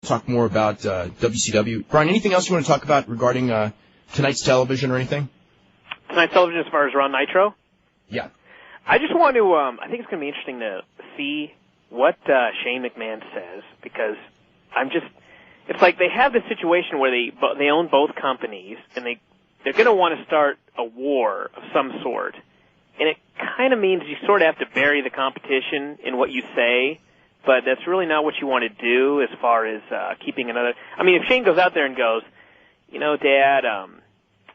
talk more about WCW. Bryan, anything else you want to talk about regarding tonight's television or anything? Tonight's television as far as Raw Nitro? Yeah. I just want to, I think it's going to be interesting to see what Shane McMahon says, because it's like they have this situation where they own both companies, and they're going to want to start a war of some sort. And it kind of means you sort of have to bury the competition in what you say, but that's really not what you want to do as far as keeping another. I mean, if Shane goes out there and goes, Dad,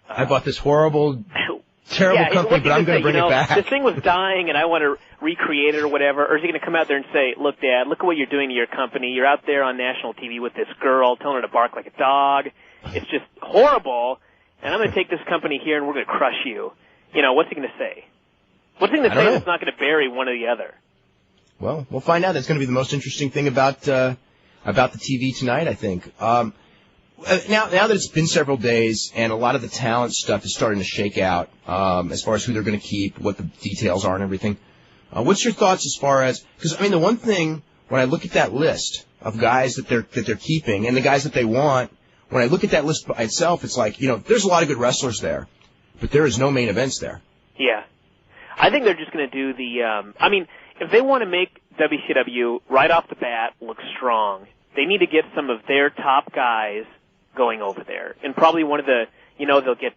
I bought this horrible, terrible company, but I'm going to bring it back. This thing was dying, and I want to recreate it or whatever. Or is he going to come out there and say, look, Dad, look at what you're doing to your company. You're out there on national TV with this girl, telling her to bark like a dog. It's just horrible, and I'm going to take this company here, and we're going to crush you. What's he going to say? What's he going to say that's not going to bury one or the other? Well, we'll find out. That's going to be the most interesting thing about the TV tonight, I think. Now that it's been several days and a lot of the talent stuff is starting to shake out, as far as who they're going to keep, what the details are and everything, what's your thoughts as far as, because, I mean, the one thing, when I look at that list of guys that they're keeping and the guys that they want, when I look at that list by itself, it's like, there's a lot of good wrestlers there, but there is no main events there. Yeah. I think they're just going to do if they want to make WCW right off the bat look strong, they need to get some of their top guys going over there. And probably one of the, they'll get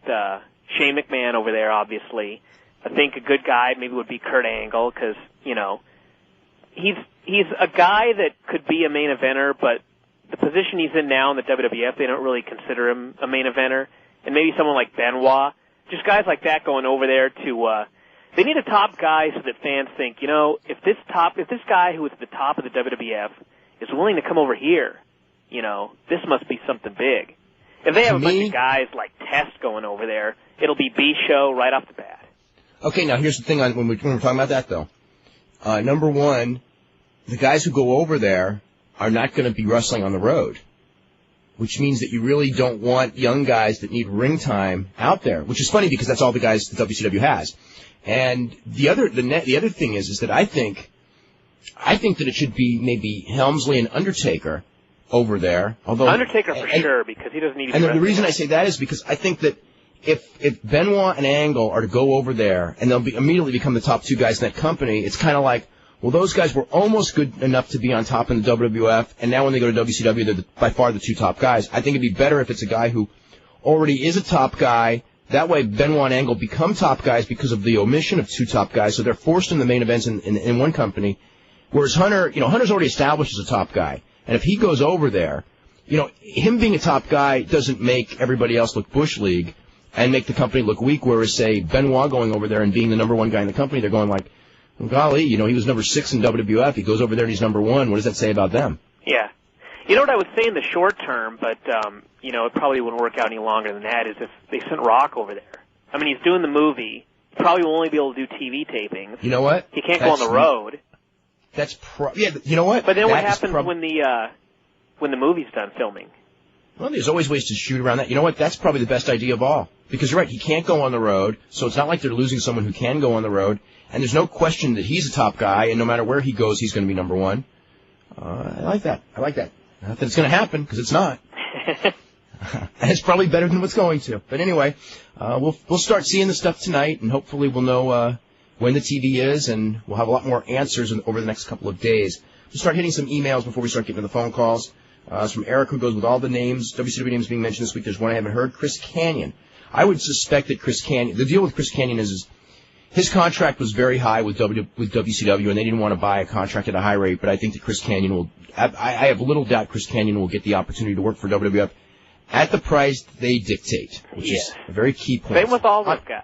Shane McMahon over there, obviously. I think a good guy maybe would be Kurt Angle, because, he's a guy that could be a main eventer, but the position he's in now in the WWF, they don't really consider him a main eventer. And maybe someone like Benoit, just guys like that going over there to, they need a top guy so that fans think, if this guy who is at the top of the WWF is willing to come over here, this must be something big. If they have a bunch of guys like Test going over there, it'll be B-show right off the bat. Okay, now here's the thing when we're talking about that, though. Number one, the guys who go over there are not going to be wrestling on the road, which means that you really don't want young guys that need ring time out there, which is funny because that's all the guys the WCW has. And the other thing is that I think that it should be maybe Helmsley and Undertaker over there. Although Undertaker for sure, because he doesn't need to. And the reason I say that is because I think that if Benoit and Angle are to go over there and they'll immediately become the top two guys in that company, it's kind of like, well, those guys were almost good enough to be on top in the WWF, and now when they go to WCW, they're by far the two top guys. I think it'd be better if it's a guy who already is a top guy. That way, Benoit and Angle become top guys because of the omission of two top guys, so they're forced in the main events in one company. Whereas Hunter, Hunter's already established as a top guy, and if he goes over there, him being a top guy doesn't make everybody else look Bush League and make the company look weak. Whereas, say, Benoit going over there and being the number one guy in the company, they're going like, well, golly, he was number 6 in WWF. He goes over there and he's number 1. What does that say about them? Yeah. You know what I would say in the short term, but, it probably wouldn't work out any longer than that, is if they sent Rock over there. I mean, he's doing the movie. He probably will only be able to do TV tapings. You know what? He can't go on the road. Yeah, you know what? But then what happens when the movie's done filming? Well, there's always ways to shoot around that. You know what? That's probably the best idea of all. Because you're right, he can't go on the road, so it's not like they're losing someone who can go on the road. And there's no question that he's a top guy, and no matter where he goes, he's going to be number 1. I like that. Not that it's going to happen, because it's not. And it's probably better than what's going to. But anyway, we'll start seeing the stuff tonight, and hopefully we'll know when the TV is, and we'll have a lot more answers over the next couple of days. We'll start hitting some emails before we start getting to the phone calls. It's from Eric, who goes with all the names, WCW names being mentioned this week. There's one I haven't heard, Chris Kanyon. I would suspect that the deal with Chris Kanyon is his contract was very high with WCW, and they didn't want to buy a contract at a high rate, but I think that Chris Kanyon will, I have little doubt Chris Kanyon will get the opportunity to work for WWF at the price they dictate, which is a very key point. Same with all those guys.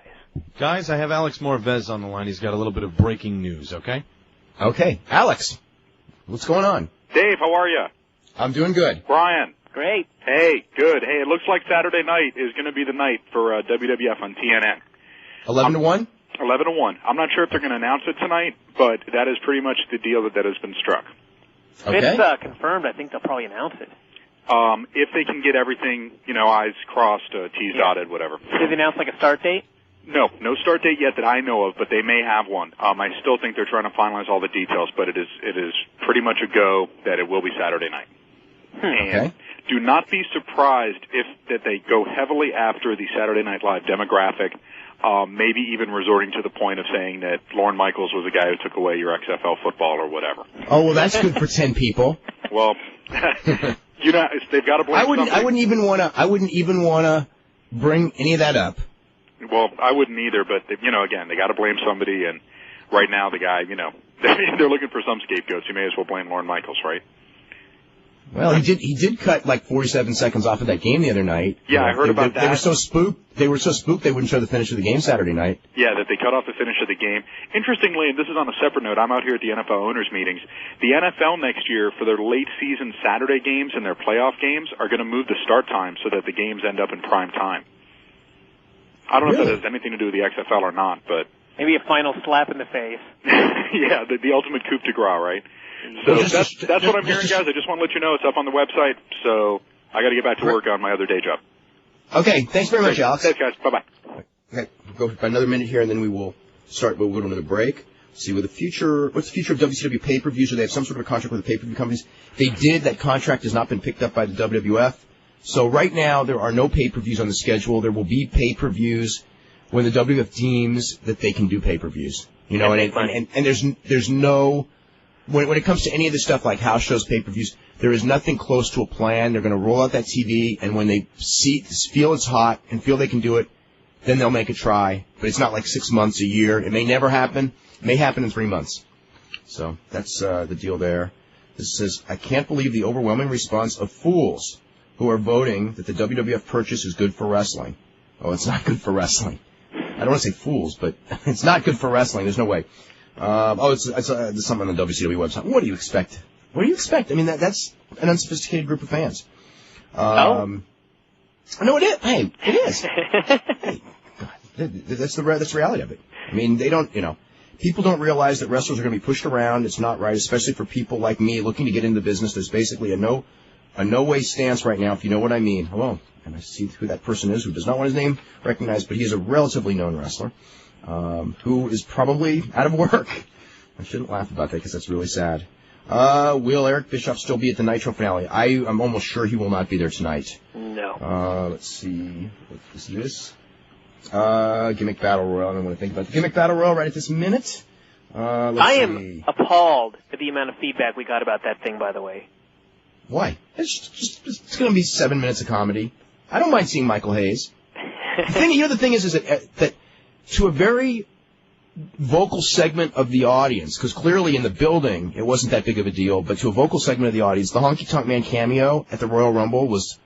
Guys, I have Alex Morvez on the line. He's got a little bit of breaking news, okay? Okay. Alex, what's going on? Dave, how are you? I'm doing good. Brian. Great. Hey, good. Hey, it looks like Saturday night is going to be the night for WWF on TNN. 11 to 1? 11 to 1. I'm not sure if they're going to announce it tonight, but that is pretty much the deal that has been struck. Okay. If it's confirmed, I think they'll probably announce it. If they can get everything, I's crossed, T's dotted, whatever. Did they announce like a start date? No start date yet that I know of, but they may have one. I still think they're trying to finalize all the details, but it is pretty much a go that it will be Saturday night. And do not be surprised that they go heavily after the Saturday Night Live demographic, maybe even resorting to the point of saying that Lorne Michaels was the guy who took away your XFL football or whatever. Oh, well, that's good for 10 people. Well, they've got to blame somebody. I wouldn't even wanna bring any of that up. Well, I wouldn't either, but again, they got to blame somebody, and right now the guy, they're looking for some scapegoats. You may as well blame Lorne Michaels, right? Well, he did cut like 47 seconds off of that game the other night. Yeah, I heard about that. They were so spooked they wouldn't show the finish of the game Saturday night. Yeah, that they cut off the finish of the game. Interestingly, and this is on a separate note, I'm out here at the NFL owners meetings. The NFL next year, for their late season Saturday games and their playoff games, are going to move the start time so that the games end up in prime time. I don't know if that has anything to do with the XFL or not, but maybe a final slap in the face. Yeah, the ultimate coup de grace, right? So that's what I'm hearing, guys. I just want to let you know it's up on the website, so I got to get back to work on my other day job. Okay, thanks very much, Alex. Thanks, guys. Bye-bye. Okay, we'll go for another minute here, and then we'll go to another break. See what's the future of WCW pay-per-views, or they have some sort of a contract with the pay-per-view companies. That contract has not been picked up by the WWF. So right now, there are no pay-per-views on the schedule. There will be pay-per-views when the WWF deems that they can do pay-per-views. And there's no... When it comes to any of the stuff like house shows, pay-per-views, there is nothing close to a plan. They're going to roll out that TV, and when they feel it's hot and feel they can do it, then they'll make a try. But it's not like 6 months, a year. It may never happen. It may happen in 3 months. So that's the deal there. This says, I can't believe the overwhelming response of fools who are voting that the WWF purchase is good for wrestling. Oh, it's not good for wrestling. I don't want to say fools, but it's not good for wrestling. There's no way. It's something on the WCW website. What do you expect? I mean, that's an unsophisticated group of fans. No, it is. Hey, it is. Hey, God, that's the reality of it. I mean, people don't realize that wrestlers are going to be pushed around. It's not right, especially for people like me looking to get into the business. There's basically a no-way stance right now, if you know what I mean. Hello. And I see who that person is who does not want his name recognized, but he is a relatively known wrestler. Who is probably out of work. I shouldn't laugh about that because that's really sad. Will Eric Bischoff still be at the Nitro finale? I'm almost sure he will not be there tonight. No. Let's see. What is this? Gimmick Battle Royal. I don't want to think about the Gimmick Battle Royal right at this minute. I am appalled at the amount of feedback we got about that thing, by the way. Why? It's going to be 7 minutes of comedy. I don't mind seeing Michael Hayes. The thing is that to a very vocal segment of the audience, because clearly in the building it wasn't that big of a deal, but to a vocal segment of the audience, the Honky Tonk Man cameo at the Royal Rumble was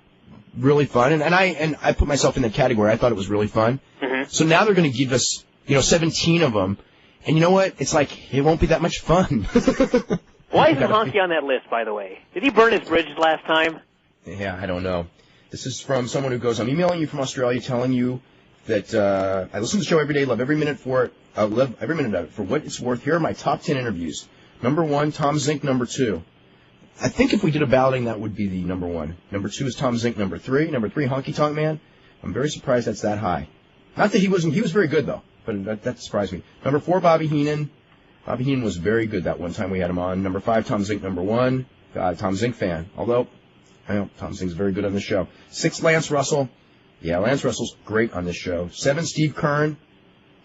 really fun, and I put myself in that category. I thought it was really fun. Mm-hmm. So now they're going to give us 17 of them, and you know what? It's like it won't be that much fun. Why isn't Honky on that list, by the way? Did he burn his bridges last time? Yeah, I don't know. This is from someone who goes, I'm emailing you from Australia telling you that I listen to the show every day, love every minute for it. Love every minute of it. For what it's worth, here are my top 10 interviews. Number 1, Tom Zink. Number 2. I think if we did a balloting, that would be the number 1. Number 2 is Tom Zink. Number 3, Honky Tonk Man. I'm very surprised that's that high. Not that he was very good though, but that surprised me. Number 4, Bobby Heenan. Bobby Heenan was very good that one time we had him on. Number 5, Tom Zink. Number 1, Tom Zink fan. Although, I know Tom Zink's very good on this show. 6, Lance Russell. Yeah, Lance Russell's great on this show. 7, Steve Kern.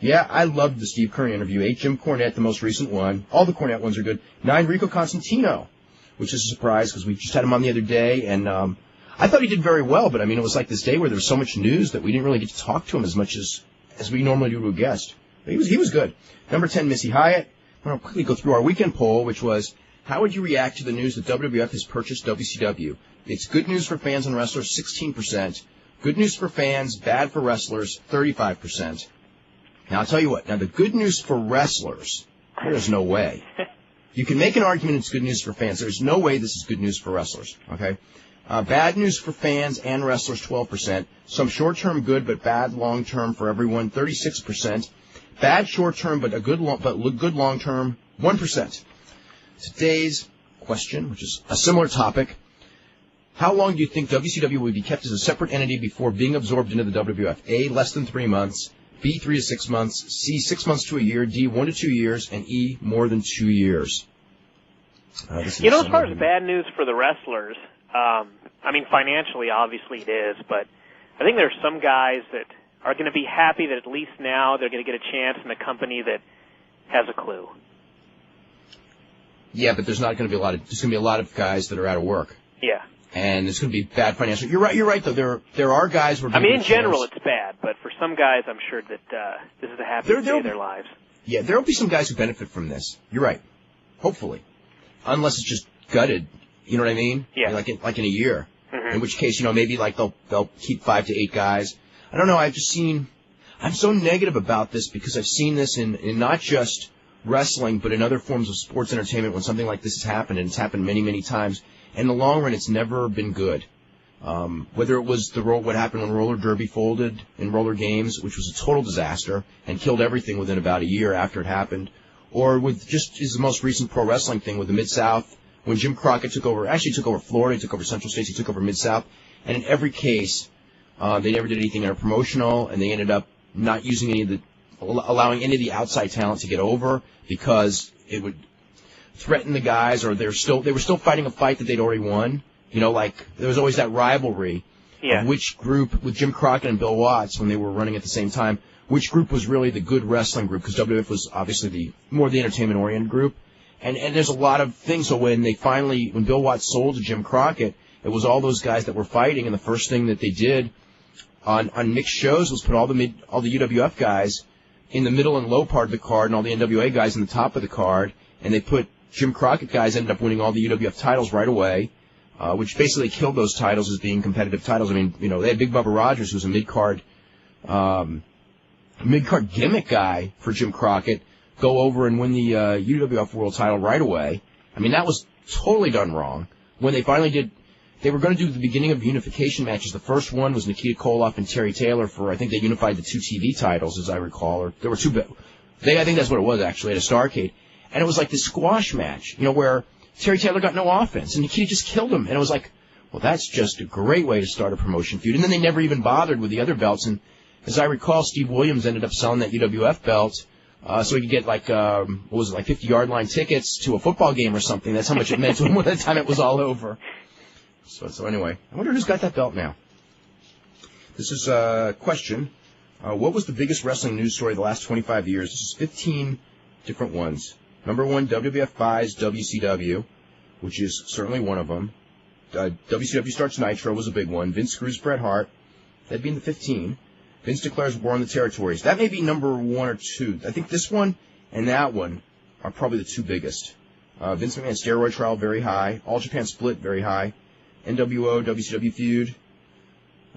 Yeah, I loved the Steve Kern interview. 8, Jim Cornette, the most recent one. All the Cornette ones are good. 9, Rico Constantino, which is a surprise because we just had him on the other day, and I thought he did very well, but I mean, it was like this day where there was so much news that we didn't really get to talk to him as much as we normally do to a guest. But he was good. Number 10, Missy Hyatt. I'm going to quickly go through our weekend poll, which was, how would you react to the news that WWF has purchased WCW? It's good news for fans and wrestlers, 16%. Good news for fans, bad for wrestlers, 35%. Now, I'll tell you what. Now, the good news for wrestlers, there's no way. You can make an argument it's good news for fans. There's no way this is good news for wrestlers, okay? Bad news for fans and wrestlers, 12%. Some short-term good but bad long-term for everyone, 36%. Bad short-term but good long-term, 1%. Today's question, which is a similar topic, how long do you think WCW would be kept as a separate entity before being absorbed into the WWF? A, less than 3 months. B, 3 to 6 months. C, 6 months to a year. D, 1 to 2 years. And E, more than 2 years. As far as bad news for the wrestlers, I mean, financially, obviously it is, but I think there's some guys that are going to be happy that at least now they're going to get a chance in a company that has a clue. Yeah, but there's not going to be a lot of, there's going to be a lot of guys that are out of work. Yeah. And it's going to be bad financially. You're right though. There are guys where, I mean, in general, it's bad, but for some guys, I'm sure that this is the happiest day of their lives. Yeah, there'll be some guys who benefit from this. You're right. Hopefully. Unless it's just gutted. You know what I mean? Yeah. Like in a year. Mm-hmm. In which case, maybe like they'll keep 5 to 8 guys. I don't know. I'm so negative about this because I've seen this in not just wrestling, but in other forms of sports entertainment when something like this has happened, and it's happened many, many times. In the long run, it's never been good. Whether it was what happened when roller derby folded in roller games, which was a total disaster and killed everything within about a year after it happened, or with just is the most recent pro wrestling thing with the Mid-South, when Jim Crockett took over Florida, he took over Central States, he took over Mid-South, and in every case, they never did anything interpromotional, and they ended up not using allowing any of the outside talent to get over because it would threaten the guys, or they were still fighting a fight that they'd already won. Like there was always that rivalry of which group, with Jim Crockett and Bill Watts when they were running at the same time, which group was really the good wrestling group, because WWF was obviously the entertainment-oriented group. And there's a lot of things. So when Bill Watts sold to Jim Crockett, it was all those guys that were fighting, and the first thing that they did on mixed shows was put all the UWF guys in the middle and low part of the card, and all the NWA guys in the top of the card, and they put Jim Crockett guys ended up winning all the UWF titles right away, which basically killed those titles as being competitive titles. I mean, they had Big Bubba Rogers, who was a mid-card gimmick guy for Jim Crockett, go over and win the UWF World title right away. I mean, that was totally done wrong. When they finally did, they were going to do the beginning of the unification matches. The first one was Nikita Koloff and Terry Taylor for, I think they unified the 2 TV titles, as I recall, or there were 2. I think that's what it was, actually, at a Starrcade. And it was like this squash match, where Terry Taylor got no offense, and Nikita just killed him. And it was like, well, that's just a great way to start a promotion feud. And then they never even bothered with the other belts. And as I recall, Steve Williams ended up selling that UWF belt so he could get, like 50-yard line tickets to a football game or something. That's how much it meant to him by the time it was all over. So anyway, I wonder who's got that belt now. This is a question. What was the biggest wrestling news story of the last 25 years? This is 15 different ones. Number 1, WWF buys WCW, which is certainly one of them. WCW starts Nitro was a big one. Vince screws Bret Hart. That'd be in the 15. Vince declares war on the territories. That may be number 1 or 2. I think this one and that one are probably the 2 biggest. Vince McMahon steroid trial, very high. All Japan split, very high. NWO, WCW feud.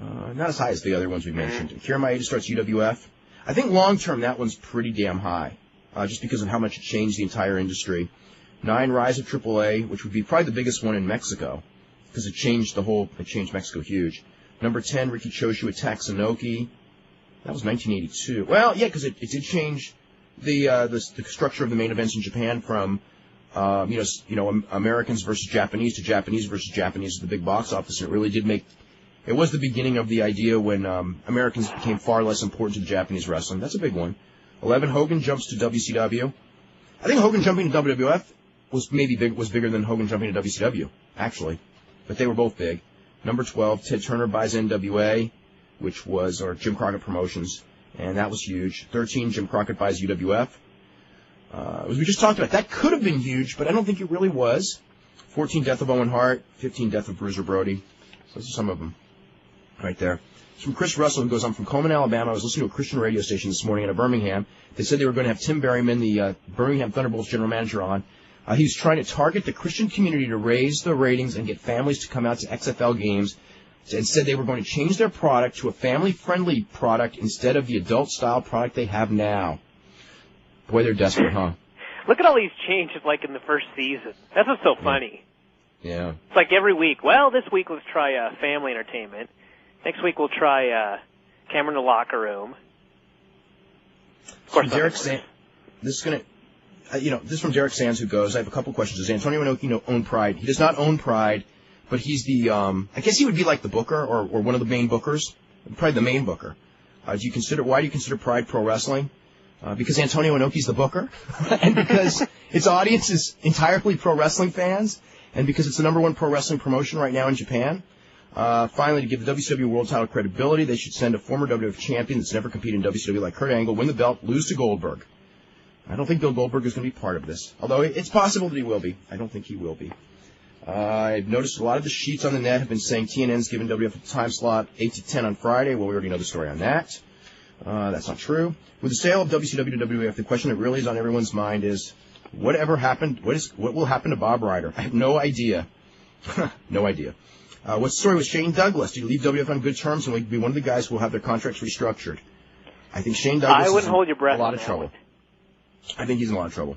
Not as high as the other ones we mentioned. Akira Maeda starts UWF. I think long term that one's pretty damn high, just because of how much it changed the entire industry. 9, rise of AAA, which would be probably the biggest one in Mexico, because it changed Mexico huge. Number 10, Riki Choshu attacks Inoki. That was 1982. Well, yeah, because it did change the structure of the main events in Japan from Americans versus Japanese to Japanese versus Japanese at the big box office. And it really did it was the beginning of the idea when Americans became far less important to the Japanese wrestling. That's a big one. 11, Hogan jumps to WCW. I think Hogan jumping to WWF was bigger than Hogan jumping to WCW, actually. But they were both big. Number 12, Ted Turner buys NWA, or Jim Crockett Promotions, and that was huge. 13, Jim Crockett buys UWF. As we just talked about, that could have been huge, but I don't think it really was. 14, death of Owen Hart. 15, death of Bruiser Brody. So those are some of them right there. It's from Chris Russell, who goes, I'm from Coleman, Alabama. I was listening to a Christian radio station this morning out of Birmingham. They said they were going to have Tim Berryman, the Birmingham Thunderbolts general manager, on. He was trying to target the Christian community to raise the ratings and get families to come out to XFL games, and said they were going to change their product to a family-friendly product instead of the adult-style product they have now. Boy, they're desperate, huh? Look at all these changes, like in the first season. That's what's so funny. Yeah. It's like every week, well, this week let's try family entertainment. Next week we'll try Camera in the Locker Room. Of course, Derek Sands. This is going to... this is from Derek Sands, who goes, I have a couple questions. Does Antonio Inoki own Pride? He does not own Pride, but he's the, I guess he would be like the booker or one of the main bookers. Probably the main booker. Why do you consider Pride pro wrestling? Because Antonio Inoki's the booker, and because its audience is entirely pro wrestling fans, and because it's the number one pro wrestling promotion right now in Japan. Finally, to give the WCW World Title credibility, they should send a former WWF champion that's never competed in WCW like Kurt Angle, win the belt, lose to Goldberg. I don't think Bill Goldberg is going to be part of this, although it's possible that he will be. I don't think he will be. I've noticed a lot of the sheets on the net have been saying TNN's given WWF a time slot 8 to 10 on Friday. Well, we already know the story on that. That's not true. With the sale of WCW to WWF, the question that really is on everyone's mind is, whatever happened? What will happen to Bob Ryder? I have no idea. No idea. What's the story with Shane Douglas? Do you leave WWF on good terms and will he be one of the guys who will have their contracts restructured? I think Shane Douglas is in a lot of trouble. I think he's in a lot of trouble.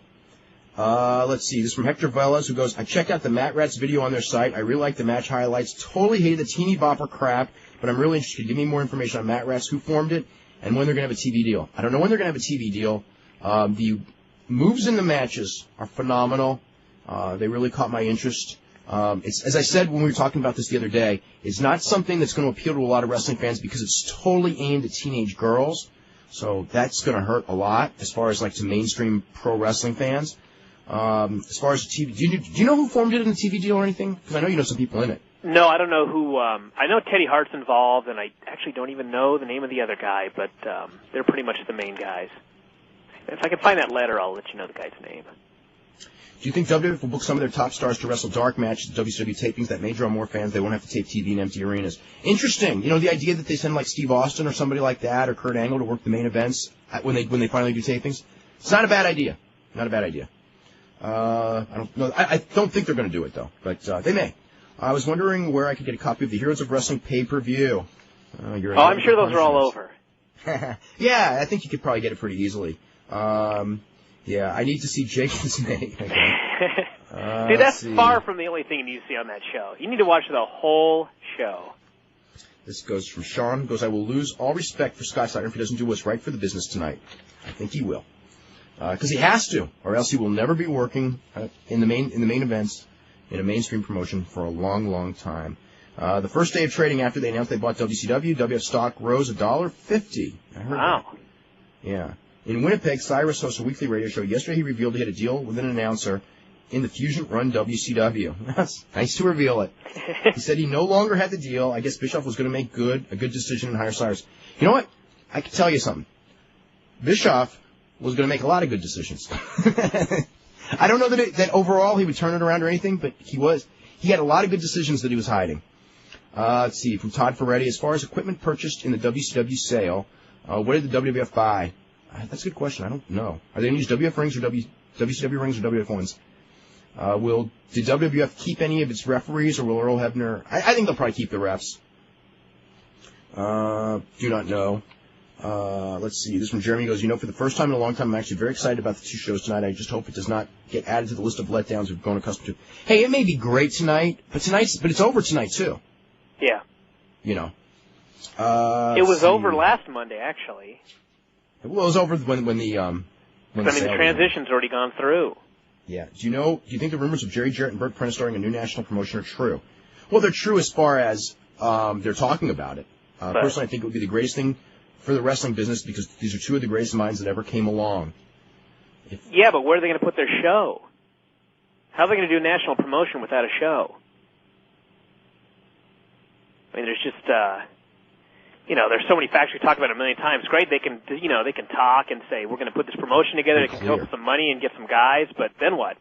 Let's see. This is from Hector Velez, who goes, I checked out the Matt Rats video on their site. I really like the match highlights. Totally hated the teeny bopper crap, but I'm really interested. Give me more information on Matt Rats, who formed it, and when they're going to have a TV deal. I don't know when they're going to have a TV deal. The moves in the matches are phenomenal. They really caught my interest. It's, as I said when we were talking about this the other day, it's not something that's going to appeal to a lot of wrestling fans because it's totally aimed at teenage girls. So that's going to hurt a lot as far as like to mainstream pro wrestling fans. As far as TV, do you know who formed it in the TV deal or anything? Because I know you know some people in it. No, I don't know who. I know Teddy Hart's involved, and I actually don't even know the name of the other guy, but they're pretty much the main guys. If I can find that letter, I'll let you know the guy's name. Do you think WWF will book some of their top stars to wrestle dark matches at WCW tapings that may draw more fans? They won't have to tape TV in empty arenas. Interesting. You know, the idea that they send like Steve Austin or somebody like that or Kurt Angle to work the main events when they finally do tapings. It's not a bad idea. Not a bad idea. I don't know. I don't think they're going to do it though, but they may. I was wondering where I could get a copy of the Heroes of Wrestling pay-per-view. I'm sure those are all over. Yeah, I think you could probably get it pretty easily. Yeah, I need to see Jake and Snake. Dude, that's far from the only thing you see on that show. You need to watch the whole show. This goes from Sean. Goes, I will lose all respect for Scott Steiner if he doesn't do what's right for the business tonight. I think he will. Because he has to, or else he will never be working in the main events in a mainstream promotion for a long, long time. The first day of trading after they announced they bought WCW, WF stock rose $1.50. I heard wow. That. Yeah. In Winnipeg, Cyrus hosts a weekly radio show. Yesterday he revealed he had a deal with an announcer in the Fusion-run WCW. That's nice to reveal it. He said he no longer had the deal. I guess Bischoff was going to make a good decision and hire Cyrus. You know what? I can tell you something. Bischoff was going to make a lot of good decisions. I don't know that overall he would turn it around or anything, but he had a lot of good decisions that he was hiding. Let's see, from Todd Ferretti, as far as equipment purchased in the WCW sale, what did the WWF buy? That's a good question. I don't know. Are they going to use WF rings or WCW rings or WF ones? Did WWF keep any of its referees, or will Earl Hebner? I think they'll probably keep the refs. Do not know. Let's see. This from Jeremy goes, for the first time in a long time, I'm actually very excited about the two shows tonight. I just hope it does not get added to the list of letdowns we've grown accustomed to. Hey, it may be great tonight, but it's over tonight too. Yeah. It was over last Monday, actually. Well, it was over when the the transition's already gone through. Yeah. Do you think the rumors of Jerry Jarrett and Burt Prentice starting a new national promotion are true? Well, they're true as far as they're talking about it. Personally, I think it would be the greatest thing for the wrestling business because these are two of the greatest minds that ever came along. Yeah, but where are they going to put their show? How are they going to do national promotion without a show? I mean, there's just, there's so many factors we talk about a million times. Great, they can talk and say, we're going to put this promotion together, they can come up with some money and get some guys, but then what?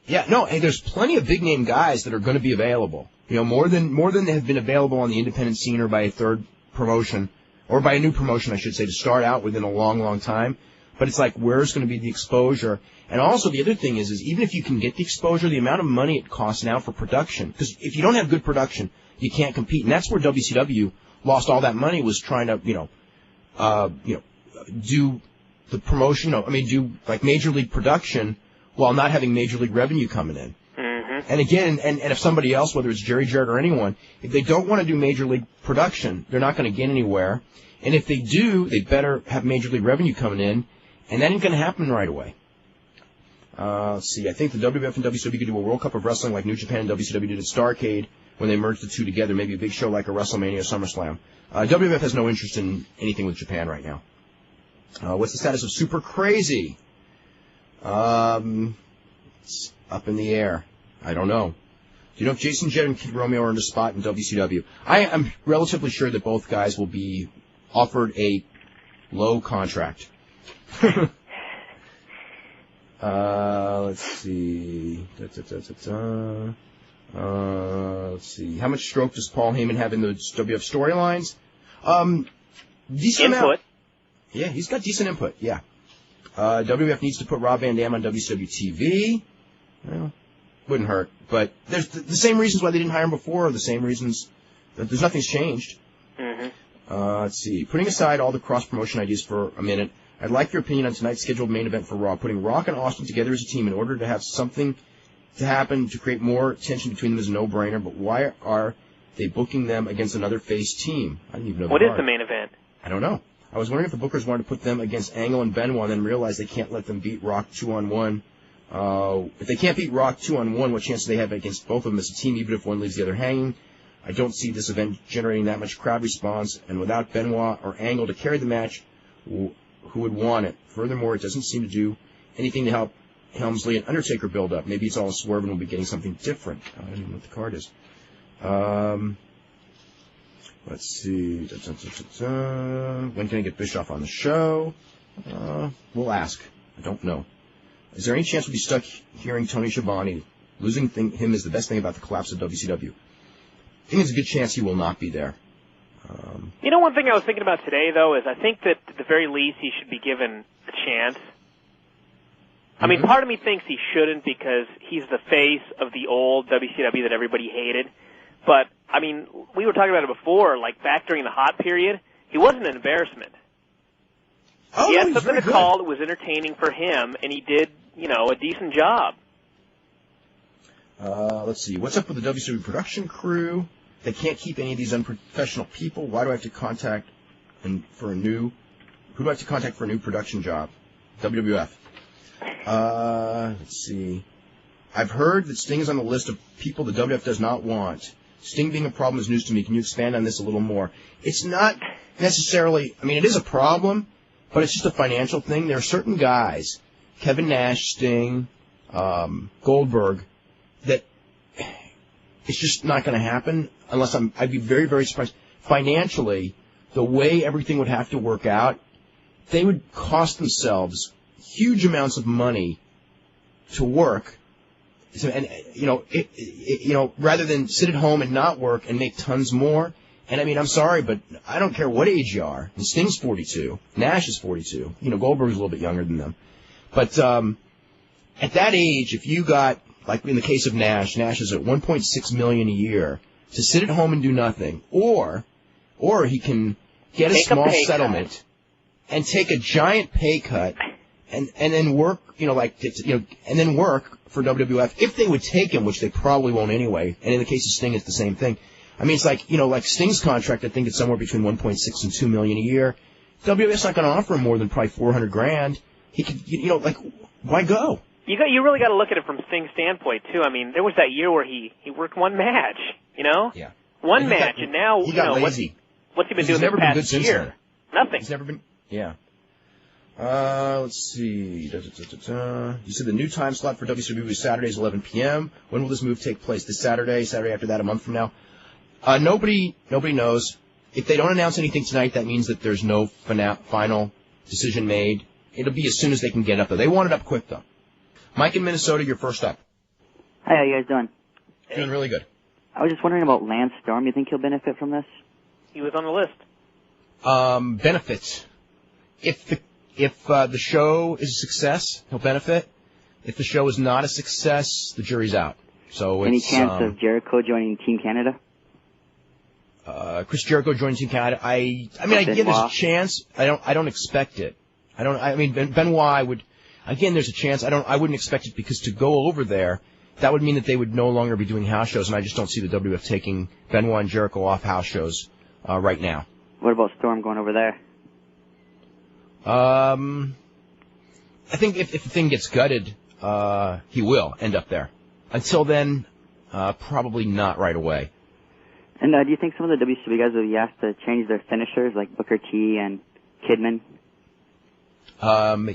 Yeah, no, hey, there's plenty of big name guys that are going to be available. More than have been available on the independent scene or by a third promotion, or by a new promotion, I should say, to start out within a long, long time. But it's like, where's going to be the exposure? And also the other thing is even if you can get the exposure, the amount of money it costs now for production, because if you don't have good production, you can't compete. And that's where WCW lost all that money, was trying to, do the promotion, do like major league production while not having major league revenue coming in. Mm-hmm. And again, and if somebody else, whether it's Jerry Jarrett or anyone, if they don't want to do major league production, they're not going to get anywhere. And if they do, they better have major league revenue coming in, and that ain't going to happen right away. Let's see, I think the WWF and WCW could do a World Cup of Wrestling like New Japan and WCW did at Starrcade when they merged the two together, maybe a big show like a WrestleMania or SummerSlam. WWF has no interest in anything with Japan right now. What's the status of Super Crazy? It's up in the air. I don't know. Do you know if Jason Jett and Kid Romeo are in a spot in WCW? I am relatively sure that both guys will be offered a low contract. Let's see. Let's see. How much stroke does Paul Heyman have in the WF storylines? Decent input. amount. Yeah, he's got decent input. Yeah. WF needs to put Rob Van Dam on WCW TV. Well, wouldn't hurt. But there's the same reasons why they didn't hire him before, or the same reasons. There's nothing's changed. Mm-hmm. Let's see. Putting aside all the cross-promotion ideas for a minute, I'd like your opinion on tonight's scheduled main event for Raw. Putting Rock and Austin together as a team in order to have something to happen to create more tension between them is a no-brainer, but why are they booking them against another face team? I didn't even know What is the main event? I don't know. I was wondering if the bookers wanted to put them against Angle and Benoit and then realized they can't let them beat Rock 2-on-1. If they can't beat Rock 2-on-1, what chance do they have against both of them as a team, even if one leaves the other hanging? I don't see this event generating that much crowd response, and without Benoit or Angle to carry the match, who would want it? Furthermore, it doesn't seem to do anything to help Helmsley and Undertaker build up. Maybe it's all a swerve and we'll be getting something different. I don't even know what the card is. Let's see. When can I get Bischoff on the show? We'll ask. I don't know. Is there any chance we'll be stuck hearing Tony Schiavone? Losing him is the best thing about the collapse of WCW. I think there's a good chance he will not be there. You know, one thing I was thinking about today, though, is I think that at the very least he should be given a chance. I mean, part of me thinks he shouldn't because he's the face of the old WCW that everybody hated. But, I mean, we were talking about it before, like back during the hot period, he wasn't an embarrassment. Oh, he had he's something very to good. call that was entertaining for him, and he did, a decent job. Let's see. What's up with the WCW production crew? They can't keep any of these unprofessional people. Why do I have to contact who do I have to contact for a new production job? WWF. Let's see. I've heard that Sting is on the list of people the WWF does not want. Sting being a problem is news to me. Can you expand on this a little more? It's not necessarily, it is a problem, but it's just a financial thing. There are certain guys, Kevin Nash, Sting, Goldberg, that it's just not going to happen unless I'd be very, very surprised. Financially, the way everything would have to work out, they would cost themselves huge amounts of money to work. So, and rather than sit at home and not work and make tons more. And I'm sorry, but I don't care what age you are. And Sting's 42, Nash is 42. Goldberg's a little bit younger than them. But at that age, if you got, like in the case of Nash is at $1.6 million a year to sit at home and do nothing, or he can get a small settlement and take a giant pay cut and then work, and then work for WWF if they would take him, which they probably won't anyway. And in the case of Sting, it's the same thing. It's like, like Sting's contract, I think it's somewhere between 1.6 and 2 million a year. WWF's not going to offer him more than probably $400,000. He could, why go? You really got to look at it from Sting's standpoint too. There was that year where he worked one match, Yeah. One match, and now he got lazy. What's he been doing never the been past good year? since Nothing. He's never been. Yeah. Let's see. You said the new time slot for WCW is Saturdays 11 p.m. When will this move take place? This Saturday after that, a month from now? Nobody knows. If they don't announce anything tonight, that means that there's no final decision made. It'll be as soon as they can get up there. They want it up quick, though. Mike in Minnesota, you're first up. Hi, how you guys doing? Doing really good. I was just wondering about Lance Storm. You think he'll benefit from this? He was on the list. Benefits. If the show is a success, he'll benefit. If the show is not a success, the jury's out. So Any chance of Jericho joining Team Canada? Chris Jericho joining Team Canada. I give there's a chance. I don't expect it. Benoit would. Again, there's a chance. I wouldn't expect it because to go over there, that would mean that they would no longer be doing house shows, and I just don't see the WWF taking Benoit and Jericho off house shows right now. What about Storm going over there? I think if the thing gets gutted, he will end up there. Until then, probably not right away. And do you think some of the WCW guys will be asked to change their finishers, like Booker T and Kidman?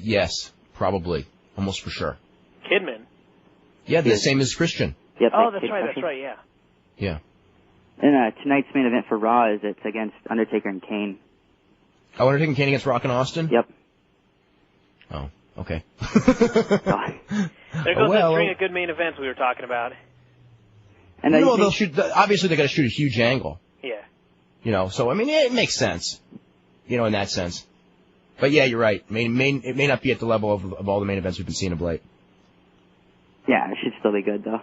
Yes, probably. Almost for sure. Kidman? Yeah, the same as Christian. Yep. Oh, that that's cage right. match. That's right. Yeah. Yeah. And tonight's main event for Raw is it's against Undertaker and Kane. Oh, Undertaker and Kane against Rock and Austin? Yep. Oh, okay. There goes that string of good main events we were talking about. And they'll shoot. Obviously, they got to shoot a huge angle. Yeah. So I mean, it makes sense. In that sense. But yeah, you're right. It may not be at the level of all the main events we've been seeing of late. Yeah, it should still be good though.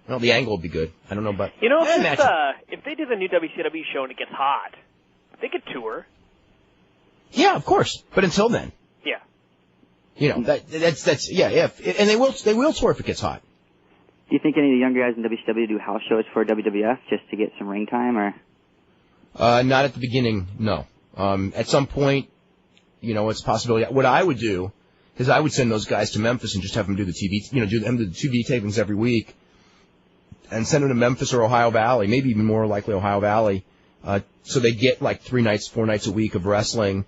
Well, the angle will be good. I don't know about. If they do the new WCW show and it gets hot, they could tour. Yeah, of course. But until then. Yeah. That's yeah. And they will tour if it gets hot. Do you think any of the younger guys in WCW do house shows for WWF just to get some ring time, or? Not at the beginning, no. At some point, it's a possibility. What I would do is I would send those guys to Memphis and just have them do the TV, do them the TV tapings every week, and send them to Memphis or Ohio Valley, maybe even more likely Ohio Valley, so they get like 4 nights a week of wrestling,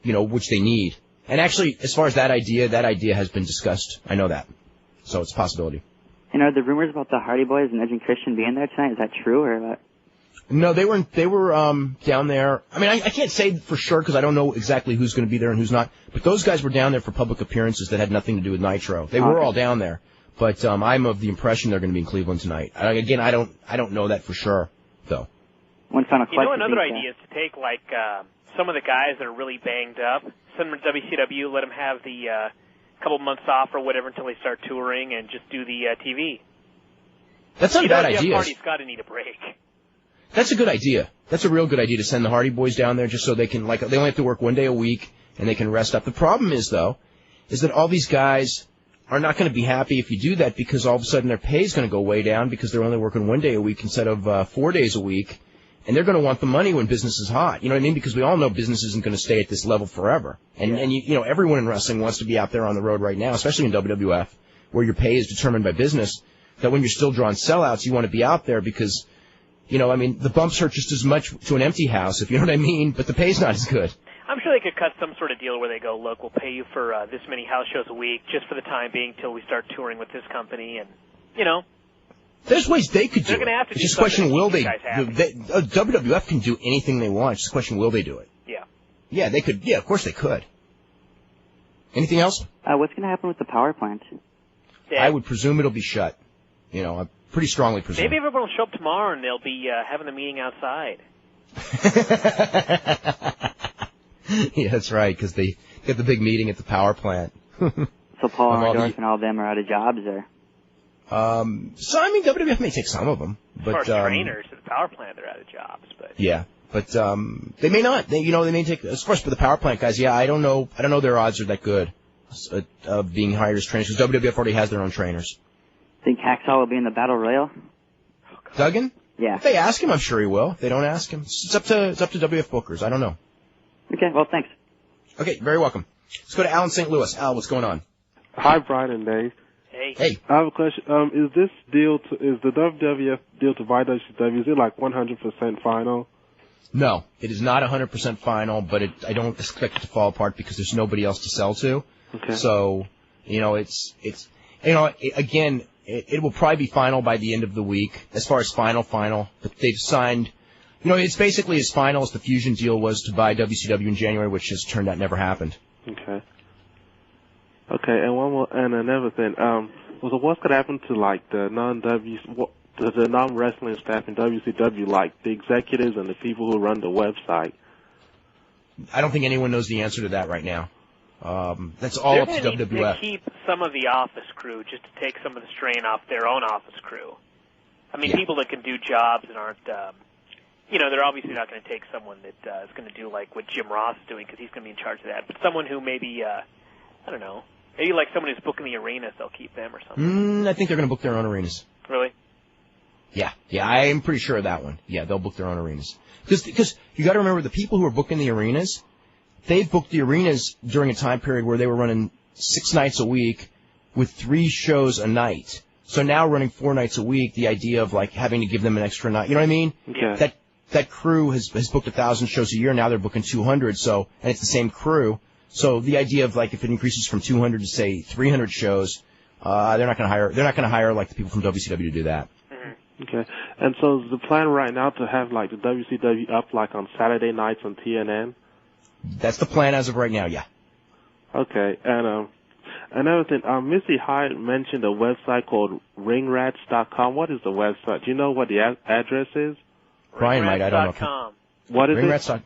which they need. And actually, as far as that idea has been discussed. I know that, so it's a possibility. And are the rumors about the Hardy Boys and Edge and Christian being there tonight? Is that true or what? No, they were down there. I mean, I can't say for sure because I don't know exactly who's going to be there and who's not. But those guys were down there for public appearances that had nothing to do with Nitro. They were all down there. But I'm of the impression they're going to be in Cleveland tonight. Again, I don't know that for sure, though. One final question. Another idea is to take some of the guys that are really banged up, send them to WCW, let them have the couple months off or whatever until they start touring, and just do the TV. That's not a bad idea. Jeff Hardy's got to need a break. That's a good idea. That's a real good idea to send the Hardy Boys down there just so they can, they only have to work 1 day a week and they can rest up. The problem is that all these guys are not going to be happy if you do that because all of a sudden their pay is going to go way down because they're only working 1 day a week instead of 4 days a week. And they're going to want the money when business is hot. You know what I mean? Because we all know business isn't going to stay at this level forever. And everyone in wrestling wants to be out there on the road right now, especially in WWF, where your pay is determined by business, that when you're still drawing sellouts, you want to be out there because, the bumps hurt just as much to an empty house, if you know what I mean, but the pay's not as good. I'm sure they could cut some sort of deal where they go, look, we'll pay you for this many house shows a week just for the time being till we start touring with this company, and, There's ways they could do They're going to have to it. do It's just a question, will they? WWF WWF can do anything they want. It's just a question, will they do it? Yeah. Yeah, they could. Yeah, of course they could. Anything else? What's going to happen with the power plant? I would presume it'll be shut. I pretty strongly presume. Maybe everyone will show up tomorrow and they'll be having the meeting outside. Yeah, that's right, because they get the big meeting at the power plant. So Paul Orndorff and all of them are out of jobs, or? WWF may take some of them, but as far as trainers at the power plant, they're out of jobs. But yeah, but they may not. They may take. As far as for the power plant guys, yeah, I don't know. Their odds are that good of being hired as trainers because WWF already has their own trainers. Think Hacksaw will be in the Battle Royal? Duggan? Yeah. If they ask him, I'm sure he will. If they don't ask him, it's up to WF bookers. I don't know. Okay, well, thanks. Okay, very welcome. Let's go to Al in St. Louis. Al, what's going on? Hi, Bryan and Dave. Hey. I have a question. Is the WWF deal to buy WCW, is it like 100% final? No, it is not 100% final, but I don't expect it to fall apart because there's nobody else to sell to. Okay. So, again, it will probably be final by the end of the week, as far as final, but they've signed, it's basically as final as the Fusion deal was to buy WCW in January, which has turned out never happened. Okay. Okay, and one more, and another thing, what's going to happen to, the non-wrestling staff in WCW, like the executives and the people who run the website? I don't think anyone knows the answer to that right now. That's all up to WWF. They're going to keep some of the office crew just to take some of the strain off their own office crew. I mean, people that can do jobs and aren't, they're obviously not going to take someone that is going to do like what Jim Ross is doing because he's going to be in charge of that. But someone who maybe, I don't know, maybe like someone who's booking the arenas, they'll keep them or something. I think they're going to book their own arenas. Really? Yeah, I am pretty sure of that one. Yeah, they'll book their own arenas. Because you got to remember, the people who are booking the arenas, they've booked the arenas during a time period where they were running 6 nights a week with 3 shows a night. So now running 4 nights a week, the idea of having to give them an extra night, you know what I mean? Okay. That crew has booked 1,000 shows a year. Now they're booking 200. So, and it's the same crew. So the idea of if it increases from 200 to say 300 shows, They're not going to hire like the people from WCW to do that. Okay. And so is the plan right now to have like the WCW up like on Saturday nights on TNN? That's the plan as of right now, yeah. Okay. And another thing, Missy Hyatt mentioned a website called ringrats.com. What is the website? Do you know what the address is? Brian might, I don't know. Ringrats.com. What is Ringrats. it?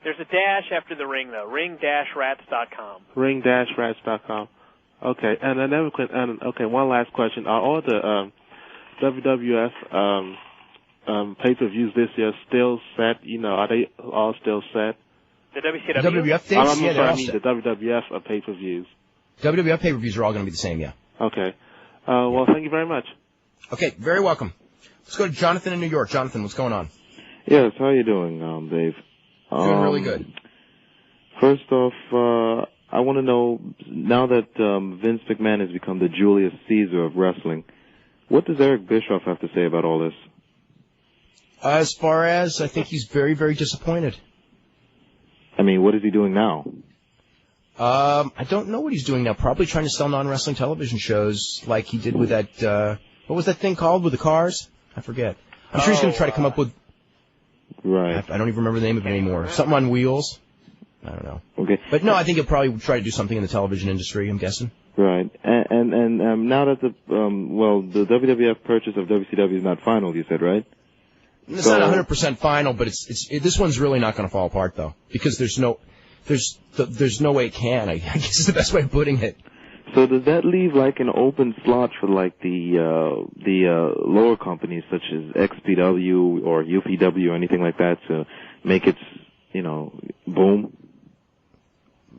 There's a dash after the ring, though. Ring-rats.com. Ring-rats.com. Okay. And another question, one last question. Are all the WWF pay-per-views this year still set? You know, are they all still set? The WCW? The WWF things? Yeah, they're all the set. WWF pay-per-views. WWF pay-per-views are all going to be the same, yeah. Okay. Well, thank you very much. Okay, very welcome. Let's go to Jonathan in New York. Jonathan, what's going on? Yes, how you doing, Dave? Doing really good. First off, I want to know, now that Vince McMahon has become the Julius Caesar of wrestling, what does Eric Bischoff have to say about all this? As far as, I think he's very, very disappointed. I mean, what is he doing now? I don't know what he's doing now. Probably trying to sell non-wrestling television shows like he did with that, what was that thing called with the cars? I forget. I'm sure he's going to try to come up with... Right. I don't even remember the name of it anymore. Something on wheels. I don't know. Okay. But no, I think he'll probably try to do something in the television industry, I'm guessing. Right. And now that the WWF purchase of WCW is not final, you said, right? It's not 100% final, but this one's really not going to fall apart though, because there's no way it can. I guess is the best way of putting it. So does that leave like an open slot for like the lower companies such as XPW or UPW or anything like that to make it, boom?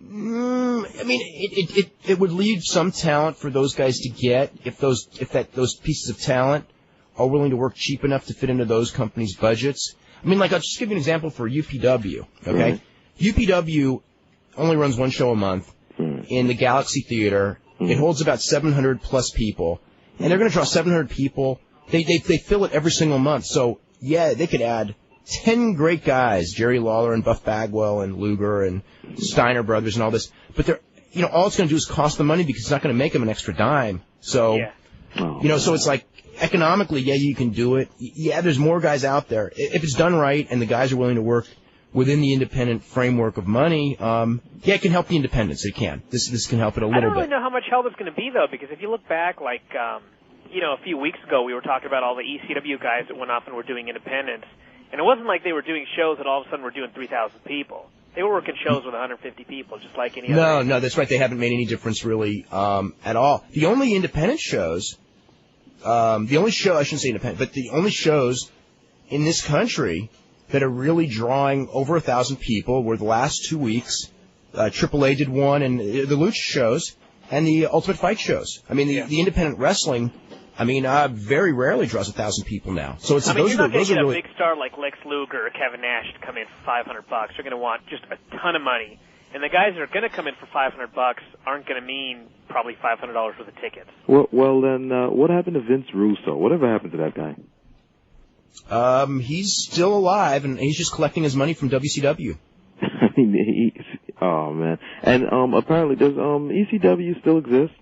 I mean, it would leave some talent for those guys to get if those pieces of talent are willing to work cheap enough to fit into those companies' budgets. I mean, like, I'll just give you an example for UPW, okay? Right. UPW only runs one show a month in the Galaxy Theater. It holds about 700 plus people, and they're going to draw 700 people. They fill it every single month. So, yeah, they could add 10 great guys, Jerry Lawler and Buff Bagwell and Luger and Steiner Brothers and all this. But they're, all it's going to do is cost them money because it's not going to make them an extra dime. So, so it's like, economically, yeah, you can do it. Yeah, there's more guys out there. If it's done right and the guys are willing to work within the independent framework of money, it can help the independents. It can. This can help it a little bit. I don't really know how much help it's going to be, though, because if you look back, like, a few weeks ago, we were talking about all the ECW guys that went off and were doing independents, and it wasn't like they were doing shows that all of a sudden were doing 3,000 people. They were working shows with 150 people, just like any other. No, that's right. They haven't made any difference, really, at all. The only independent shows... the only show, I shouldn't say independent, but the only shows in this country that are really drawing over 1,000 people were the last 2 weeks. AAA did one, and the Lucha shows, and the Ultimate Fight shows. I mean, the independent wrestling, very rarely draws 1,000 people now. So it's you're not going to get really... a big star like Lex Luger or Kevin Nash to come in for $500. They're going to want just a ton of money. And the guys that are going to come in for $500 aren't going to mean probably $500 worth of tickets. Well, then, what happened to Vince Russo? Whatever happened to that guy? He's still alive, and he's just collecting his money from WCW. I mean, oh man. And apparently, does ECW still exist?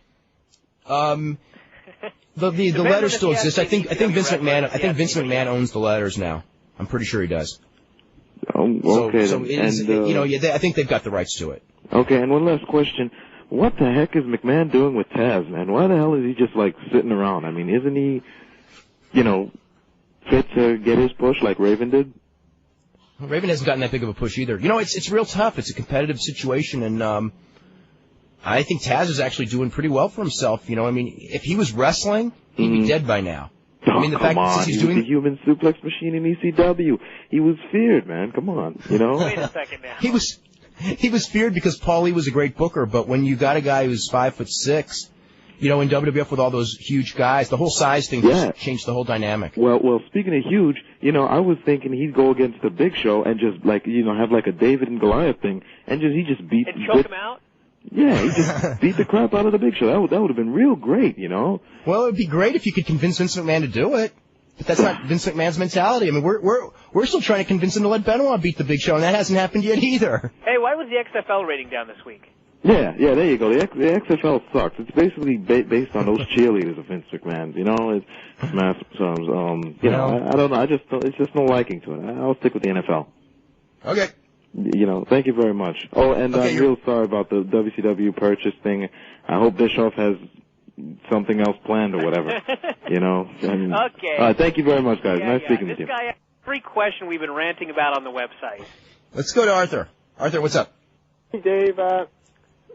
The letters still exist. I think Vince McMahon owns the letters now. I'm pretty sure he does. Okay. So it is, I think they've got the rights to it. Okay, and one last question. What the heck is McMahon doing with Taz, man? Why the hell is he just, like, sitting around? I mean, isn't he, fit to get his push like Raven did? Well, Raven hasn't gotten that big of a push either. It's real tough. It's a competitive situation, and I think Taz is actually doing pretty well for himself. If he was wrestling, he'd be dead by now. The fact that he's doing the human suplex machine in ECW. He was feared, man. Come on, Wait a second now. He was feared because Paulie was a great booker, but when you got a guy who's 5'6", in WWF with all those huge guys, the whole size thing just changed the whole dynamic. Well, speaking of huge, I was thinking he'd go against the Big Show and just have like a David and Goliath thing, and he just beat and choke him out. Yeah, he just beat the crap out of the Big Show. That would have been real great, Well, it would be great if you could convince Vince McMahon to do it, but that's not Vince McMahon's mentality. I mean, we're still trying to convince him to let Benoit beat the Big Show, and that hasn't happened yet either. Hey, why was the XFL rating down this week? Yeah, there you go. The XFL sucks. It's basically based on those cheerleaders of Vince McMahon. You know, it's mass. You know, I don't know. It's just no liking to it. I'll stick with the NFL. Okay. You know, thank you very much. Oh, and I'm real sorry about the WCW purchase thing. I hope Bischoff has something else planned or whatever. You know. And, okay. All right, thank you very much, guys. Nice speaking with you. This guy has every question we've been ranting about on the website. Let's go to Arthur. Arthur, what's up? Hey, Dave.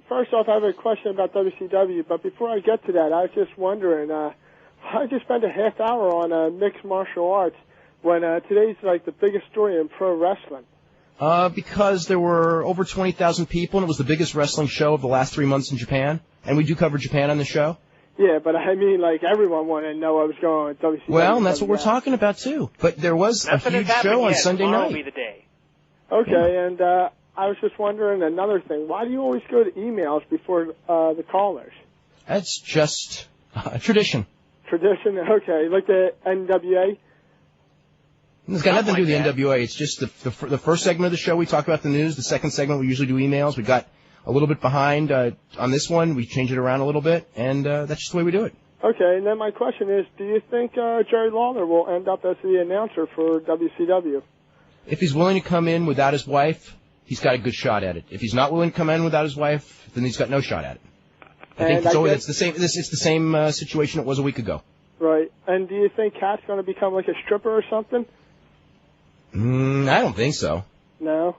First off, I have a question about WCW, but before I get to that, I was just wondering, I just spent a half hour on mixed martial arts when today's like the biggest story in pro wrestling. Because there were over 20,000 people, and it was the biggest wrestling show of the last 3 months in Japan, and we do cover Japan on the show. Yeah, but I mean, like, everyone wanted to know what was going on with WCW. Well, and that's what we're talking about, too. But there was a huge show on Sunday night. Tomorrow will be the day. Okay, and I was just wondering another thing. Why do you always go to emails before the callers? That's just tradition. Tradition? Okay, like the NWA? It's got nothing to do with the NWA. It's just the first segment of the show we talk about the news. The second segment we usually do emails. We got a little bit behind on this one. We change it around a little bit, and that's just the way we do it. Okay, and then my question is, do you think Jerry Lawler will end up as the announcer for WCW? If he's willing to come in without his wife, he's got a good shot at it. If he's not willing to come in without his wife, then he's got no shot at it. I think it's the same. It's the same situation it was a week ago. Right. And do you think Kat's going to become like a stripper or something? I don't think so. No.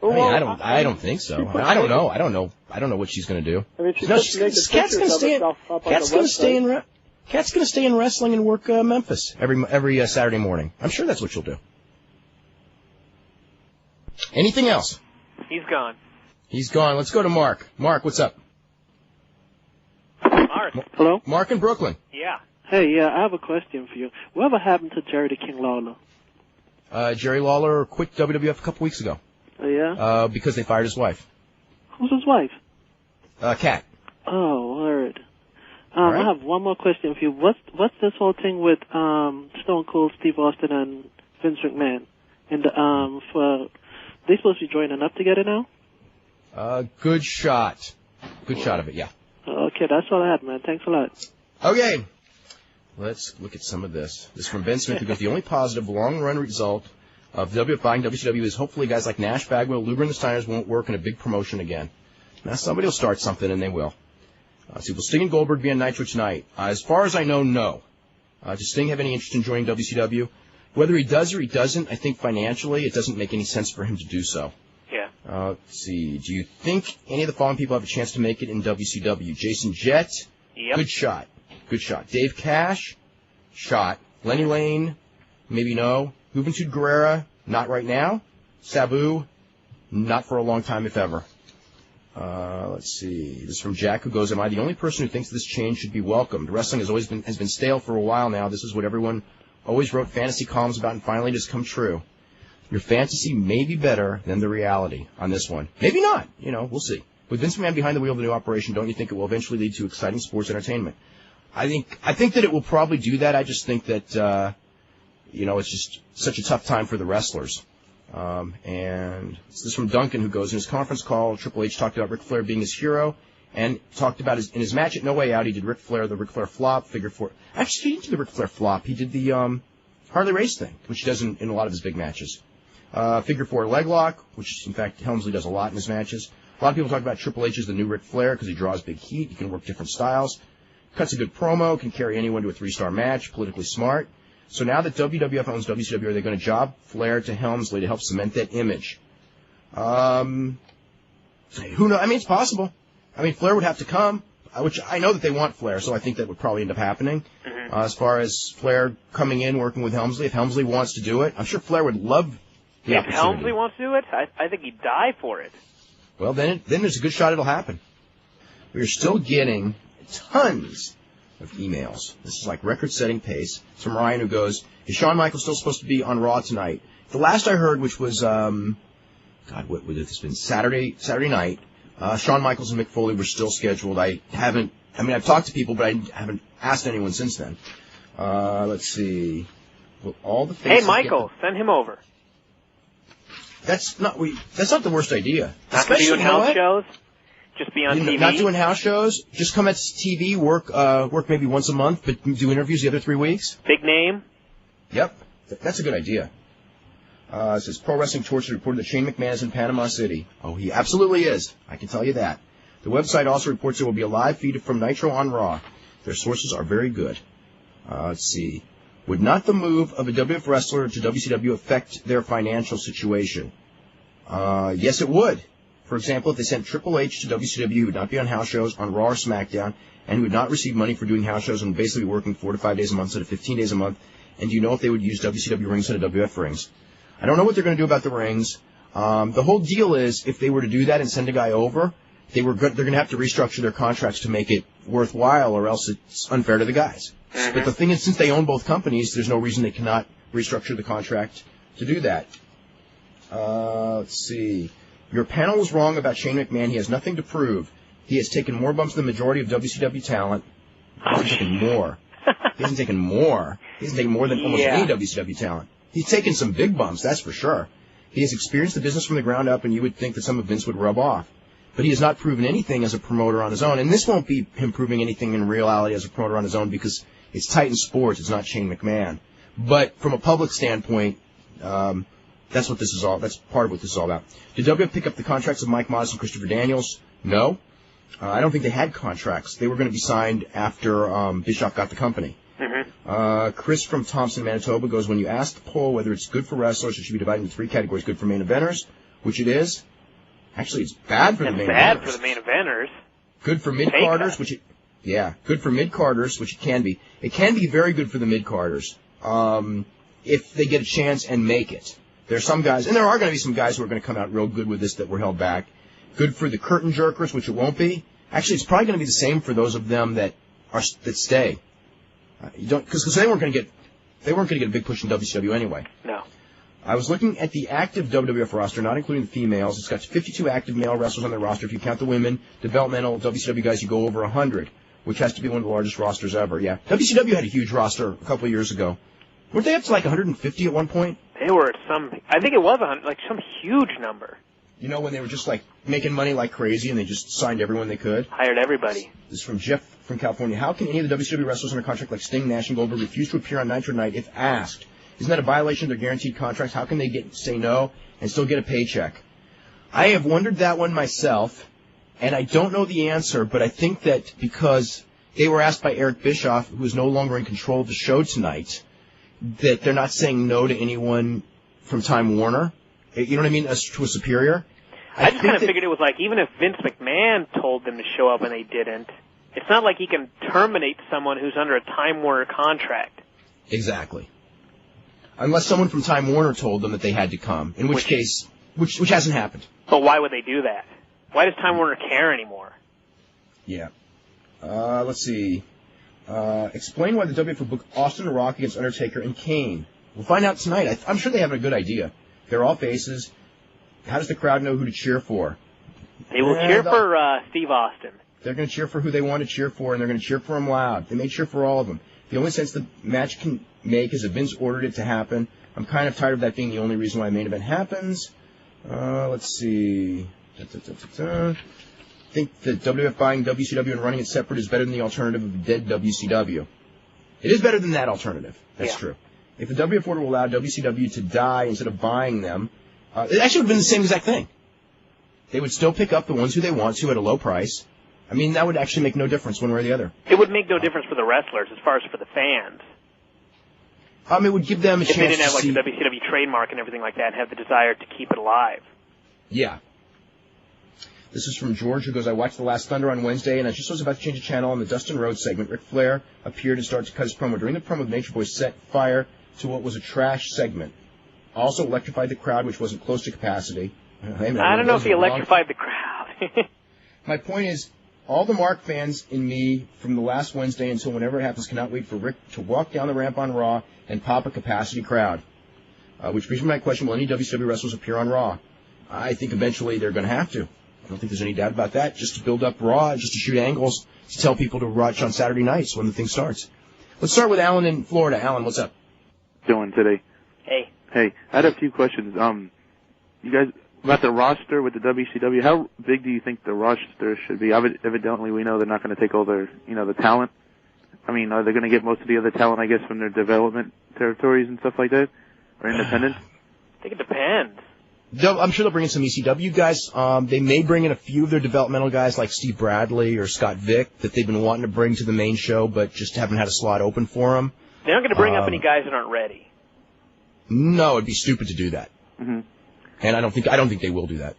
Well, I don't think so. I don't know. I don't know what she's going to do. I mean, Kat's going to stay in wrestling and work Memphis every Saturday morning. I'm sure that's what she'll do. Anything else? He's gone. He's gone. Let's go to Mark. Mark, what's up? Mark. Hello? Mark in Brooklyn. Yeah. Hey, I have a question for you. Whatever happened to Jerry the King Lawler? Jerry Lawler quit WWF a couple weeks ago. Oh, yeah? Because they fired his wife. Who's his wife? Kat. Oh, word. Right. I have one more question for you. What's this whole thing with Stone Cold Steve Austin and Vince McMahon? And they supposed to be joining up together now? Good shot. Good shot of it, yeah. Okay, that's all I had, man. Thanks a lot. Okay. Let's look at some of this. This is from Ben Smith, who goes, the only positive long-run result of WWF buying WCW is hopefully guys like Nash, Bagwell, Luger, and the Steiners won't work in a big promotion again. Now, somebody will start something, and they will. So will Sting and Goldberg be on Nitro tonight? As far as I know, no. Does Sting have any interest in joining WCW? Whether he does or he doesn't, I think financially it doesn't make any sense for him to do so. Yeah. Let's see. Do you think any of the following people have a chance to make it in WCW? Jason Jett? Yep. Good shot. Good shot. Dave Cash? Shot. Lenny Lane? Maybe no. Juventud Guerrera? Not right now. Sabu? Not for a long time, if ever. Let's see. This is from Jack, who goes, am I the only person who thinks this change should be welcomed? Wrestling has been stale for a while now. This is what everyone always wrote fantasy columns about, and finally it has come true. Your fantasy may be better than the reality on this one. Maybe not. You know, we'll see. With Vince McMahon behind the wheel of the new operation, don't you think it will eventually lead to exciting sports entertainment? I think that it will probably do that. I just think that, it's just such a tough time for the wrestlers. And this is from Duncan, who goes, in his conference call, Triple H talked about Ric Flair being his hero, and talked about in his match at No Way Out, he did the Ric Flair flop, figure four. Actually, he didn't do the Ric Flair flop. He did the Harley Race thing, which he does in a lot of his big matches. Figure four leg lock, which, in fact, Helmsley does a lot in his matches. A lot of people talk about Triple H as the new Ric Flair because he draws big heat. He can work different styles. Cuts a good promo, can carry anyone to a 3-star match, politically smart. So now that WWF owns WCW, are they going to job Flair to Helmsley to help cement that image? Who knows? I mean, it's possible. I mean, Flair would have to come, which I know that they want Flair, so I think that would probably end up happening. Mm-hmm. As far as Flair coming in, working with Helmsley, if Helmsley wants to do it, I'm sure Flair would love the opportunity. If Helmsley wants to do it, I think he'd die for it. Well, then there's a good shot it'll happen. We're still getting tons of emails. This is like record-setting pace. It's from Ryan, who goes, is Shawn Michaels still supposed to be on Raw tonight? The last I heard, which was, what would this have been? Saturday night, Shawn Michaels and Mick Foley were still scheduled. I've talked to people, but I haven't asked anyone since then. Let's see. Well, all the Hey, Michael, send him over. That's not the worst idea. Not to be doing house shows? Just be on TV? Not doing house shows. Just come at TV, work maybe once a month, but do interviews the other 3 weeks. Big name? Yep. That's a good idea. It says Pro Wrestling Torch reported that Shane McMahon is in Panama City. Oh, he absolutely is. I can tell you that. The website also reports there will be a live feed from Nitro on Raw. Their sources are very good. Let's see. Would not the move of a WWF wrestler to WCW affect their financial situation? Yes, it would. For example, if they sent Triple H to WCW, he would not be on house shows on Raw or SmackDown, and he would not receive money for doing house shows and would basically be working 4 to 5 days a month instead of 15 days a month. And do you know if they would use WCW rings instead of WF rings? I don't know what they're going to do about the rings. The whole deal is, if they were to do that and send a guy over, they're going to have to restructure their contracts to make it worthwhile, or else it's unfair to the guys. Mm-hmm. But the thing is, since they own both companies, there's no reason they cannot restructure the contract to do that. Let's see. Your panel was wrong about Shane McMahon. He has nothing to prove. He has taken more bumps than the majority of WCW talent. He hasn't taken more. He hasn't taken more. He hasn't taken more than almost any WCW talent. He's taken some big bumps, that's for sure. He has experienced the business from the ground up, and you would think that some of Vince would rub off. But he has not proven anything as a promoter on his own. And this won't be him proving anything in reality as a promoter on his own, because it's Titan Sports. It's not Shane McMahon. But from a public standpoint, that's what this is all. That's part of what this is all about. Did WWF pick up the contracts of Mike Modest and Christopher Daniels? No. I don't think they had contracts. They were going to be signed after Bischoff got the company. Mm-hmm. Chris from Thompson, Manitoba goes, when you ask the poll whether it's good for wrestlers, it should be divided into 3 categories. Good for main eventers, which it is. Actually, it's bad for the main eventers. It's bad for the main eventers. Good for mid-carders, which it... Yeah, good for mid-carders, which it can be. It can be very good for the mid-carders if they get a chance and make it. There's some guys, and there are going to be some guys who are going to come out real good with this that were held back. Good for the curtain jerkers, which it won't be. Actually, it's probably going to be the same for those of them that stay. Because they weren't going to get a big push in WCW anyway. No. I was looking at the active WWF roster, not including the females. It's got 52 active male wrestlers on their roster. If you count the women, developmental WCW guys, you go over 100, which has to be one of the largest rosters ever. Yeah, WCW had a huge roster a couple of years ago. Weren't they up to like 150 at one point? They were at I think it was some huge number. You know, when they were just like making money like crazy and they just signed everyone they could? Hired everybody. This is from Jeff from California. How can any of the WCW wrestlers under contract like Sting, Nash, and Goldberg refuse to appear on Nitro Night if asked? Isn't that a violation of their guaranteed contracts? How can they say no and still get a paycheck? I have wondered that one myself, and I don't know the answer, but I think that because they were asked by Eric Bischoff, who is no longer in control of the show tonight, that they're not saying no to anyone from Time Warner. You know what I mean? As to a superior. I just kind of figured it was like, even if Vince McMahon told them to show up and they didn't, it's not like he can terminate someone who's under a Time Warner contract. Exactly. Unless someone from Time Warner told them that they had to come, in which case, which hasn't happened. But why would they do that? Why does Time Warner care anymore? Yeah. Let's see. Explain why the WWF would book Austin and Rock against Undertaker and Kane. We'll find out tonight. I'm sure they have a good idea. They're all faces. How does the crowd know who to cheer for? They will cheer for Steve Austin. They're going to cheer for who they want to cheer for, and they're going to cheer for him loud. They may cheer for all of them. The only sense the match can make is if Vince ordered it to happen. I'm kind of tired of that being the only reason why a main event happens. Let's see. I think that WWF buying WCW and running it separate is better than the alternative of dead WCW. It is better than that alternative. That's true. If the WWF order will allow WCW to die instead of buying them, it actually would have been the same exact thing. They would still pick up the ones who they want to at a low price. I mean, that would actually make no difference one way or the other. It would make no difference for the wrestlers as far as for the fans. It would give them a chance to if they didn't have the WCW trademark and everything like that and have the desire to keep it alive. Yeah. This is from George, who goes, I watched The Last Thunder on Wednesday, and I just was about to change the channel on the Dustin Rhodes segment. Ric Flair appeared and started to cut his promo. During the promo, the Nature Boy set fire to what was a trash segment. Also electrified the crowd, which wasn't close to capacity. I don't know if he electrified the crowd. My point is, all the Mark fans in me from the last Wednesday until whenever it happens cannot wait for Rick to walk down the ramp on Raw and pop a capacity crowd. Which brings me to my question, will any WCW wrestlers appear on Raw? I think eventually they're going to have to. I don't think there's any doubt about that. Just to build up Raw, just to shoot angles, to tell people to watch on Saturday nights when the thing starts. Let's start with Alan in Florida. Alan, what's up? Doing today? Hey. Hey, I had a few questions. You guys, About the roster with the WCW, how big do you think the roster should be? Evidently, we know they're not going to take all their, the talent. I mean, are they going to get most of the other talent, I guess, from their development territories and stuff like that? Or independent? I think it depends. I'm sure they'll bring in some ECW guys. They may bring in a few of their developmental guys like Steve Bradley or Scott Vick that they've been wanting to bring to the main show, but just haven't had a slot open for them. They're not going to bring up any guys that aren't ready. No, it'd be stupid to do that. Mm-hmm. And I don't think they will do that.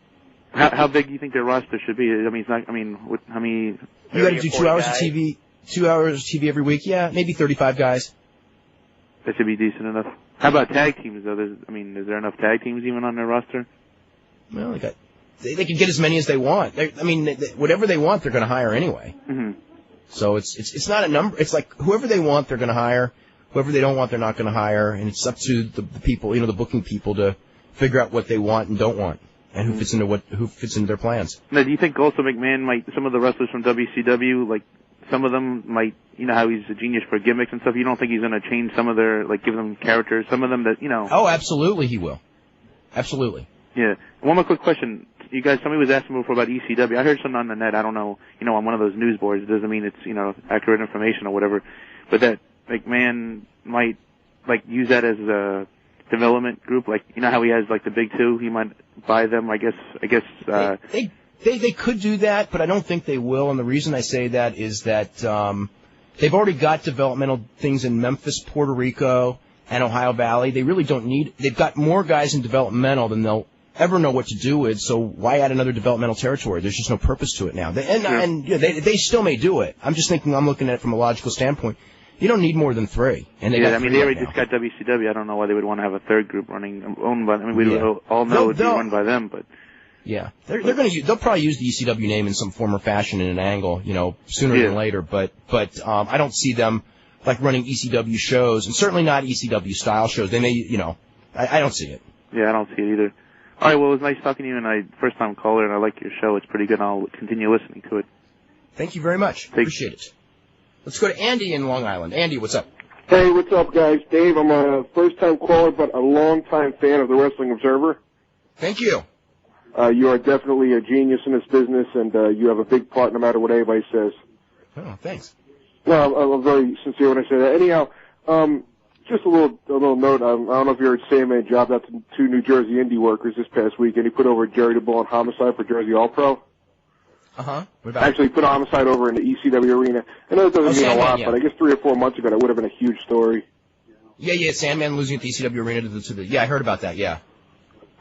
How big do you think their roster should be? I mean, it's not. I mean, how many? You got to do 2 hours of TV. 2 hours of TV every week. Yeah, maybe 35 guys. That should be decent enough. How about tag teams, though? Is there enough tag teams even on their roster? Well, they can get as many as they want. Whatever they want, they're going to hire anyway. Mm-hmm. So it's not a number. It's like whoever they want, they're going to hire. Whoever they don't want, they're not going to hire. And it's up to the people, the booking people, to figure out what they want and don't want, and who fits into their plans. Now, do you think also McMahon might, some of the wrestlers from WCW, like some of them might, how he's a genius for gimmicks and stuff. You don't think he's going to change some of their, give them characters, some of them that, Oh, absolutely, he will. Absolutely. Yeah. One more quick question. You guys, somebody was asking before about ECW. I heard something on the net. I don't know, on one of those news boards. It doesn't mean it's, accurate information or whatever. But that McMahon might, use that as a development group. How he has, the big two. He might buy them, I guess. They could do that, but I don't think they will. And the reason I say that is that they've already got developmental things in Memphis, Puerto Rico, and Ohio Valley. They really don't need. They've got more guys in developmental than they'll ever know what to do with. So why add another developmental territory? There's just no purpose to it now. They still may do it. I'm looking at it from a logical standpoint. You don't need more than 3. And they already just got WCW. I don't know why they would want to have a third group owned by. We all know it'd be run by them, but. Yeah, they'll probably use the ECW name in some form or fashion in an angle, sooner than later. But I don't see them running ECW shows, and certainly not ECW style shows. They may, I don't see it. Yeah, I don't see it either. All right, well, it was nice talking to you, and first time caller, and I like your show. It's pretty good, and I'll continue listening to it. Thank you very much. Appreciate it. Let's go to Andy in Long Island. Andy, what's up? Hey, what's up, guys? Dave, I'm a first-time caller, but a long-time fan of the Wrestling Observer. Thank you. You are definitely a genius in this business, and you have a big part no matter what anybody says. Oh, thanks. No, I'm very sincere when I say that. Anyhow, just a little note. I don't know if you heard Sandman jobbed out to 2 New Jersey indie workers this past week, and he put over Jerry DeBall and Homicide for Jersey All-Pro. Uh-huh. What about Actually, put Homicide over in the ECW arena. I know it doesn't mean a lot, but I guess 3 or 4 months ago that would have been a huge story. Yeah, Sandman losing at the ECW arena to the I heard about that, yeah.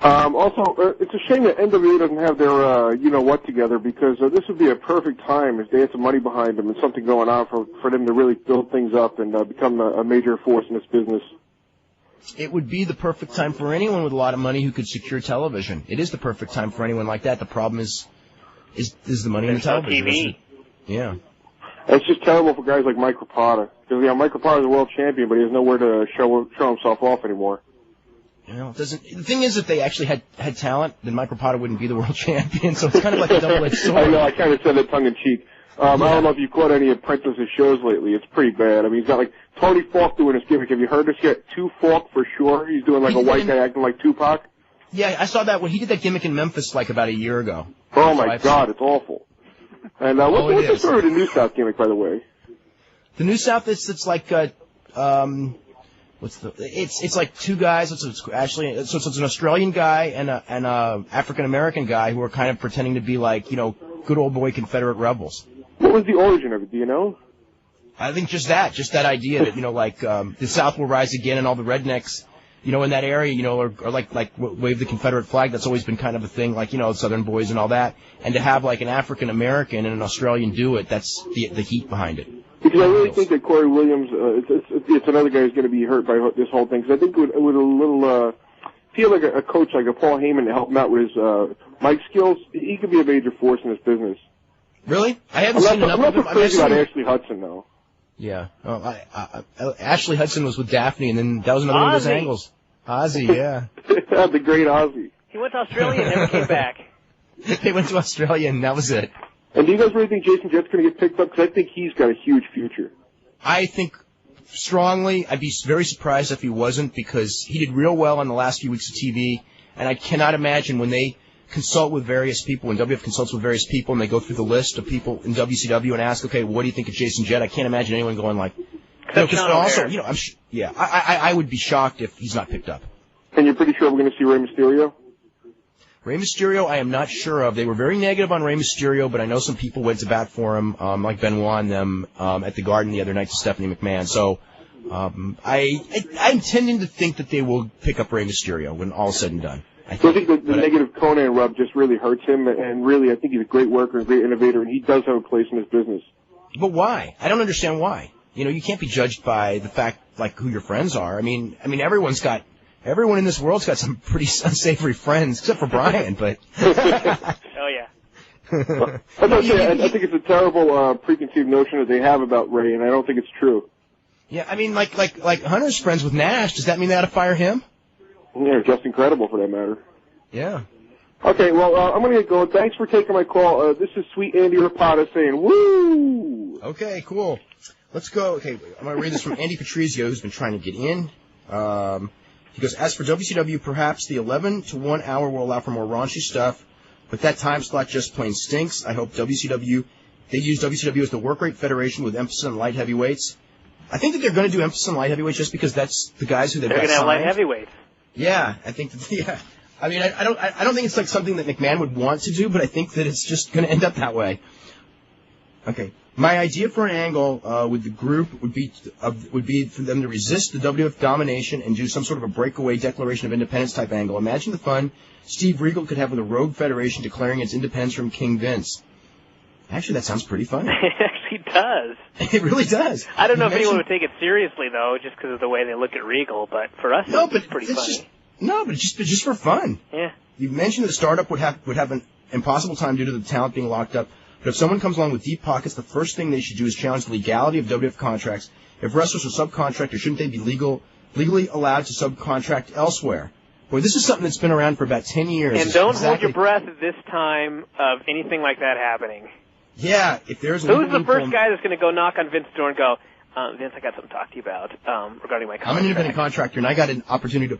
Also, it's a shame that NWA doesn't have their, you-know-what together, because this would be a perfect time if they had some money behind them and something going on for them to really build things up and become a major force in this business. It would be the perfect time for anyone with a lot of money who could secure television. It is the perfect time for anyone like that. The problem is the money in the television. TV. Yeah. It's just terrible for guys like Mike Rapata, because, Mike Rapata is a world champion, but he has nowhere to show himself off anymore. The thing is, if they actually had talent, then Mike Rapata wouldn't be the world champion, so it's kind of like a double-edged sword. I know, I kind of said that tongue-in-cheek. I don't know if you've caught any Apprentice's shows lately. It's pretty bad. I mean, he's got, Tony Falk doing his gimmick. Have you heard this yet? 2 Falk for sure. He's doing, a white guy acting like Tupac. Yeah, I saw that when he did that gimmick in Memphis, about a year ago. Oh, my God, it's awful. And what's the story of the New South gimmick, by the way? The New South, it's like, it's like 2 guys. It's an Australian guy and a African American guy who are kind of pretending to be good old boy Confederate rebels. What was the origin of it? Do you know? I think just that idea that the South will rise again, and all the rednecks, in that area, are wave the Confederate flag. That's always been kind of a thing, Southern boys and all that. And to have an African American and an Australian do it, that's the heat behind it. Because I really think that Corey Williams, it's another guy who's going to be hurt by this whole thing. Because I think it would a little feel like a coach like a Paul Heyman to help him out with his mic skills. He could be a major force in this business. Really? I haven't seen enough of him. I'm not crazy about Ashley Hudson, though. Yeah. Ashley Hudson was with Daphne, and then that was another one of his angles. Ozzy, yeah. The great Ozzy. He went to Australia and never came back. They went to Australia, and that was it. And do you guys really think Jason Jett's going to get picked up? Because I think he's got a huge future. I think strongly. I'd be very surprised if he wasn't, because he did real well on the last few weeks of TV, and I cannot imagine when they consult with various people, when WF consults with various people, and they go through the list of people in WCW and ask, okay, what do you think of Jason Jett? I can't imagine anyone going like, also, I would be shocked if he's not picked up. And you're pretty sure we're going to see Rey Mysterio? Rey Mysterio, I am not sure of. They were very negative on Rey Mysterio, but I know some people went to bat for him, like Benoit and them, at the Garden the other night to Stephanie McMahon. So, I'm tending to think that they will pick up Rey Mysterio when all is said and done. I think the negative Conan rub just really hurts him, and really, I think he's a great worker and great innovator, and he does have a place in this business. But why? I don't understand why. You can't be judged by the fact, like, who your friends are. I mean, everyone in this world's got some pretty unsavory friends, except for Bryan, but. Oh, yeah. I think it's a terrible, preconceived notion that they have about Ray, and I don't think it's true. Yeah, I mean, like Hunter's friends with Nash, does that mean they ought to fire him? Yeah, just incredible for that matter. Yeah. Okay, well, I'm going to get going. Thanks for taking my call. This is Sweet Andy Rapata saying, woo! Okay, cool. Let's go. Okay, I'm going to read this from Andy Patrizio, who's been trying to get in. He goes, as for WCW, perhaps the 11 to 1 hour will allow for more raunchy stuff, but that time slot just plain stinks. I hope they use WCW as the work rate federation with emphasis on light heavyweights. I think that they're going to do emphasis on light heavyweights just because that's the guys who they've got signed. They're going to have light heavyweights. Yeah, I think that, yeah. I mean, I don't think it's like something that McMahon would want to do, but I think that it's just going to end up that way. Okay. My idea for an angle with the group would be for them to resist the WWF domination and do some sort of a breakaway Declaration of Independence type angle. Imagine the fun Steve Regal could have with a rogue federation declaring its independence from King Vince. Actually, that sounds pretty funny. It actually does. It really does. I don't know if anyone would take it seriously, though, just because of the way they look at Regal, but for us, it's pretty funny. But just for fun. Yeah. You mentioned that the startup would have an impossible time due to the talent being locked up. But if someone comes along with deep pockets, the first thing they should do is challenge the legality of WWF contracts. If wrestlers are subcontractors, shouldn't they be legally allowed to subcontract elsewhere? Boy, this is something that's been around for about 10 years. And don't hold your breath at this time of anything like that happening. Yeah, if there's who's the first guy that's going to go knock on Vince's door and go, Vince, I got something to talk to you about regarding my contract. I'm an independent contractor, and I got an opportunity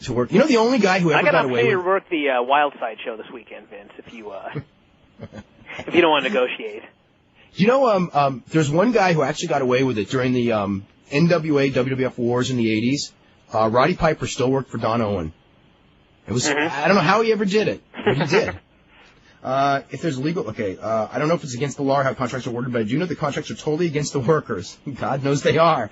to work. You know, the only guy who ever got away with... I got an opportunity to work the Wild Side show this weekend, Vince, if you if you don't want to negotiate. You know, there's one guy who actually got away with it during the NWA WWF wars in the 80s. Roddy Piper still worked for Don Owen. It was I don't know how he ever did it, but he did. If there's legal, I don't know if it's against the law or how contracts are worded, but I do know the contracts are totally against the workers. God knows they are.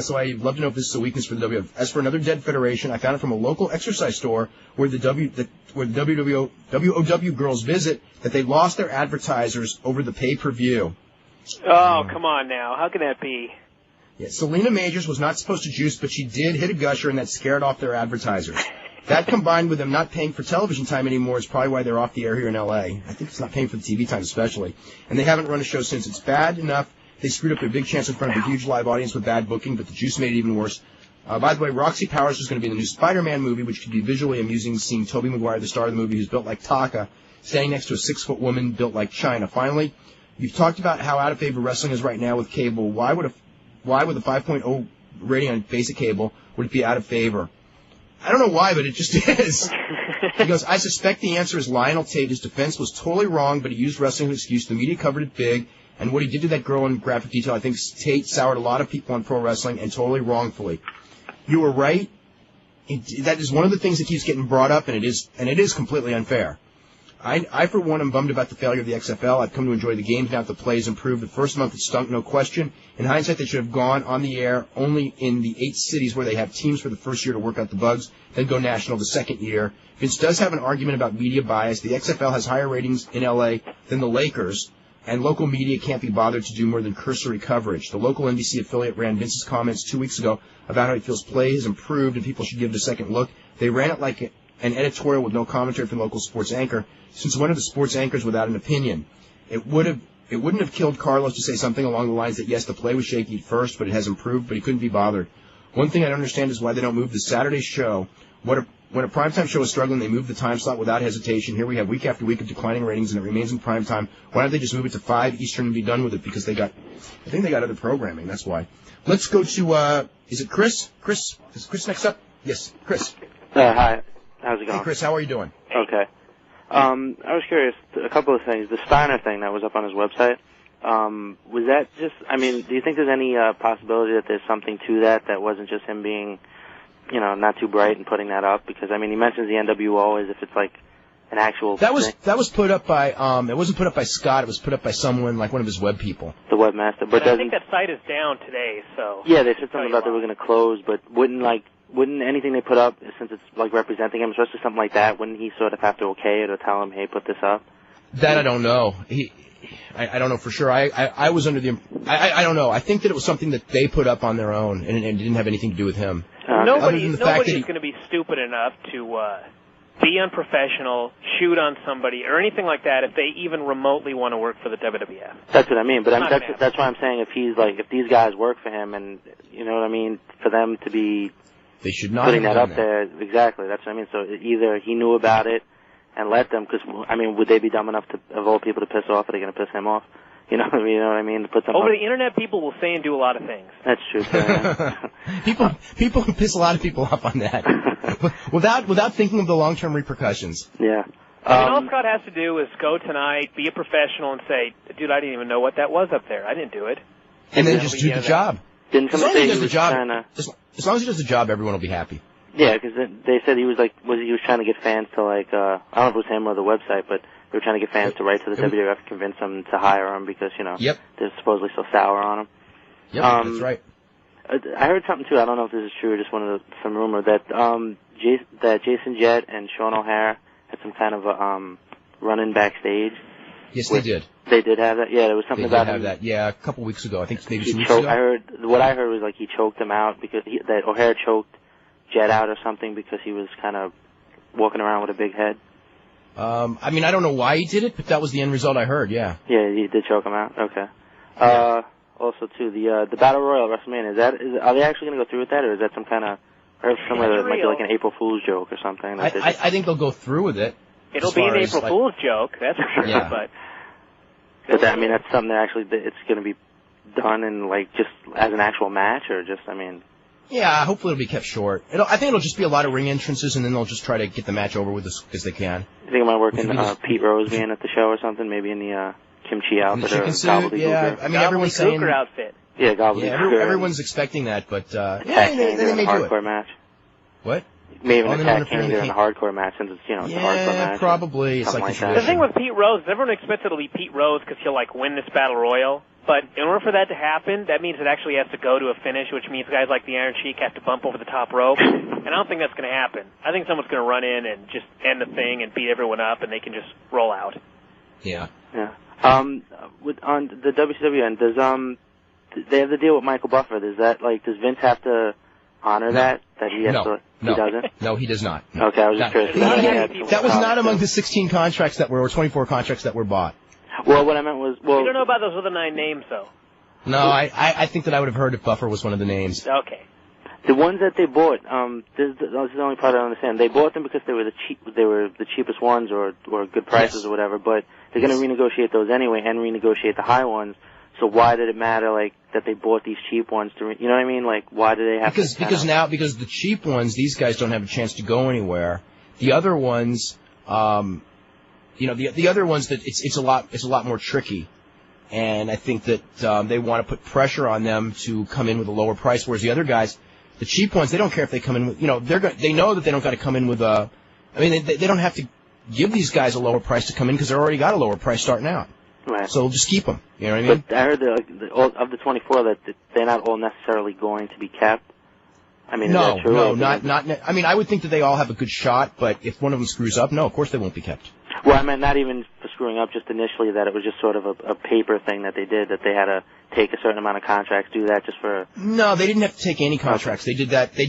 So I'd love to know if this is a weakness for the WWF. As for another dead federation, I found it from a local exercise store where the WOW girls visit that they lost their advertisers over the pay-per-view. Oh, come on now. How can that be? Yeah, Selena Majors was not supposed to juice, but she did hit a gusher, and that scared off their advertisers. That combined with them not paying for television time anymore is probably why they're off the air here in L.A. I think it's not paying for the TV time especially. And they haven't run a show since. It's bad enough they screwed up their big chance in front of a huge live audience with bad booking, but the juice made it even worse. By the way, Roxy Powers is going to be in the new Spider-Man movie, which could be visually amusing, seeing Tobey Maguire, the star of the movie, who's built like Taka, standing next to a 6-foot woman built like China. Finally, you've talked about how out of favor wrestling is right now with cable. Why with a 5.0 rating on basic cable would it be out of favor? I don't know why, but it just is. He goes, I suspect the answer is Lionel Tate. His defense was totally wrong, but he used wrestling as an excuse. The media covered it big, and what he did to that girl in graphic detail, I think Tate soured a lot of people on pro wrestling, and totally wrongfully. You were right. That is one of the things that keeps getting brought up, and it is completely unfair. I, for one, am bummed about the failure of the XFL. I've come to enjoy the games now that the play has improved. The first month it stunk, no question. In hindsight, they should have gone on the air only in the 8 cities where they have teams for the first year to work out the bugs, then go national the second year. Vince does have an argument about media bias. The XFL has higher ratings in L.A. than the Lakers, and local media can't be bothered to do more than cursory coverage. The local NBC affiliate ran Vince's comments 2 weeks ago about how he feels play has improved and people should give it a second look. They ran it like an editorial with no commentary from the local sports anchor, since one of the sports anchors without an opinion. It wouldn't have killed Carlos to say something along the lines that, yes, the play was shaky at first, but it has improved, but he couldn't be bothered. One thing I don't understand is why they don't move the Saturday show. When a primetime show is struggling, they move the time slot without hesitation. Here we have week after week of declining ratings, and it remains in primetime. Why don't they just move it to 5 Eastern and be done with it? Because I think they got other programming, that's why. Let's go to, is it Chris? Chris? Is Chris next up? Yes, Chris. Hi. How's it going? Hey, Chris, how are you doing? Okay. I was curious, a couple of things. The Steiner thing that was up on his website, was that just, I mean, do you think there's any possibility that there's something to that wasn't just him being, not too bright and putting that up? Because, I mean, he mentions the NWO as if it's like an actual That was thing. put up by, it wasn't put up by Scott, it was put up by someone, like one of his web people. The webmaster. But I think that site is down today, so... Yeah, they said something about they were going to close, but wouldn't anything they put up, since it's like representing him, especially something like that, wouldn't he sort of have to okay it or tell him, hey, put this up? That I don't know. I don't know for sure. I was under the... I don't know. I think that it was something that they put up on their own, and it didn't have anything to do with him. Nobody's going to be stupid enough to be unprofessional, shoot on somebody, or anything like that if they even remotely want to work for the WWF. That's what I mean. But that's why I'm saying if these guys work for him, and you know what I mean, for them to be they should not putting that up there. Exactly. That's what I mean. So either he knew about it and let them, because I mean, would they be dumb enough of all people to piss off? Are they going to piss him off? You know what I mean? To put something over the internet, people will say and do a lot of things. That's true. People piss a lot of people off on that without thinking of the long-term repercussions. Yeah. All Scott has to do is go tonight, be a professional, and say, "Dude, I didn't even know what that was up there. I didn't do it." And then just do the job. Didn't as long as he does the job, as long as he does the job, everyone will be happy. Yeah, because they said he was trying to get fans to I don't know if it was him or the website, but they were trying to get fans to write to the WWF and convince them to hire him because they're supposedly so sour on him. Yep, that's right. I heard something too. I don't know if this is true or just some rumor that Jason Jett and Sean O'Hare had some kind of a run-in backstage. Yes, they did. They did have that. Yeah, there was something about him. That. Yeah, a couple weeks ago. I think maybe 2 weeks ago. What I heard was like he choked him out because that O'Hare choked Jett out or something because he was kind of walking around with a big head. I mean, I don't know why he did it, but that was the end result I heard. Yeah. Yeah, he did choke him out. Okay. Also, too, the Battle Royal at WrestleMania, are they actually going to go through with that, or is that some kind of, or somewhere that might be like an April Fool's joke or something? I think they'll go through with it. It'll be an April Fool's joke, that's for sure. Yeah. But I mean, that's something that actually it's going to be done in just as an actual match, or just Yeah, hopefully it'll be kept short. I think it'll just be a lot of ring entrances, and then they'll just try to get the match over with as quick as they can. You think it might work in Pete Rose being at the show or something? Maybe in the kimchi outfit or gobbledygook? Yeah, I mean everyone's saying outfit. Yeah, gobbledygook. Yeah, everyone's expecting that, but they may do it. Hardcore match. What? Maybe even attack Kane in a hardcore match since it's it's a hardcore match. Probably. It's like the thing with Pete Rose, everyone expects it'll be Pete Rose because he'll win this battle royal. But in order for that to happen, that means it actually has to go to a finish, which means guys like the Iron Sheik have to bump over the top rope. And I don't think that's going to happen. I think someone's going to run in and just end the thing and beat everyone up, and they can just roll out. Yeah. Yeah. On the WCW end, they have the deal with Michael Buffer? Does Vince have to honor that he has to? He doesn't? No, he does not. No. Okay, I was just curious. That was not among the 16 contracts or 24 contracts that were bought. Well, what I meant was, you don't know about those other 9 names, though. No, I think that I would have heard if Buffer was one of the names. Okay. The ones that they bought, this is the only part I don't understand. They bought them because they were the cheapest ones or good prices or whatever. But they're going to renegotiate those anyway and renegotiate the high ones. So why did it matter that they bought these cheap ones to? You know what I mean? Why do they have because the cheap ones, these guys don't have a chance to go anywhere. The other ones, the other ones that it's a lot more tricky, and I think that they want to put pressure on them to come in with a lower price. Whereas the other guys, the cheap ones, they don't care if they come in with they know that they don't got to come in with they don't have to give these guys a lower price to come in because they already got a lower price starting out. Right. So just keep them. You know what I mean? But I heard of the 24 that they're not all necessarily going to be kept. I mean, no, is that true? No, not. I mean, I would think that they all have a good shot, but if one of them screws up, no, of course they won't be kept. Well, I meant not even for screwing up, just initially that it was just sort of a paper thing that they did, that they had to take a certain amount of contracts, do that just for... No, they didn't have to take any contracts. Okay. They did that. They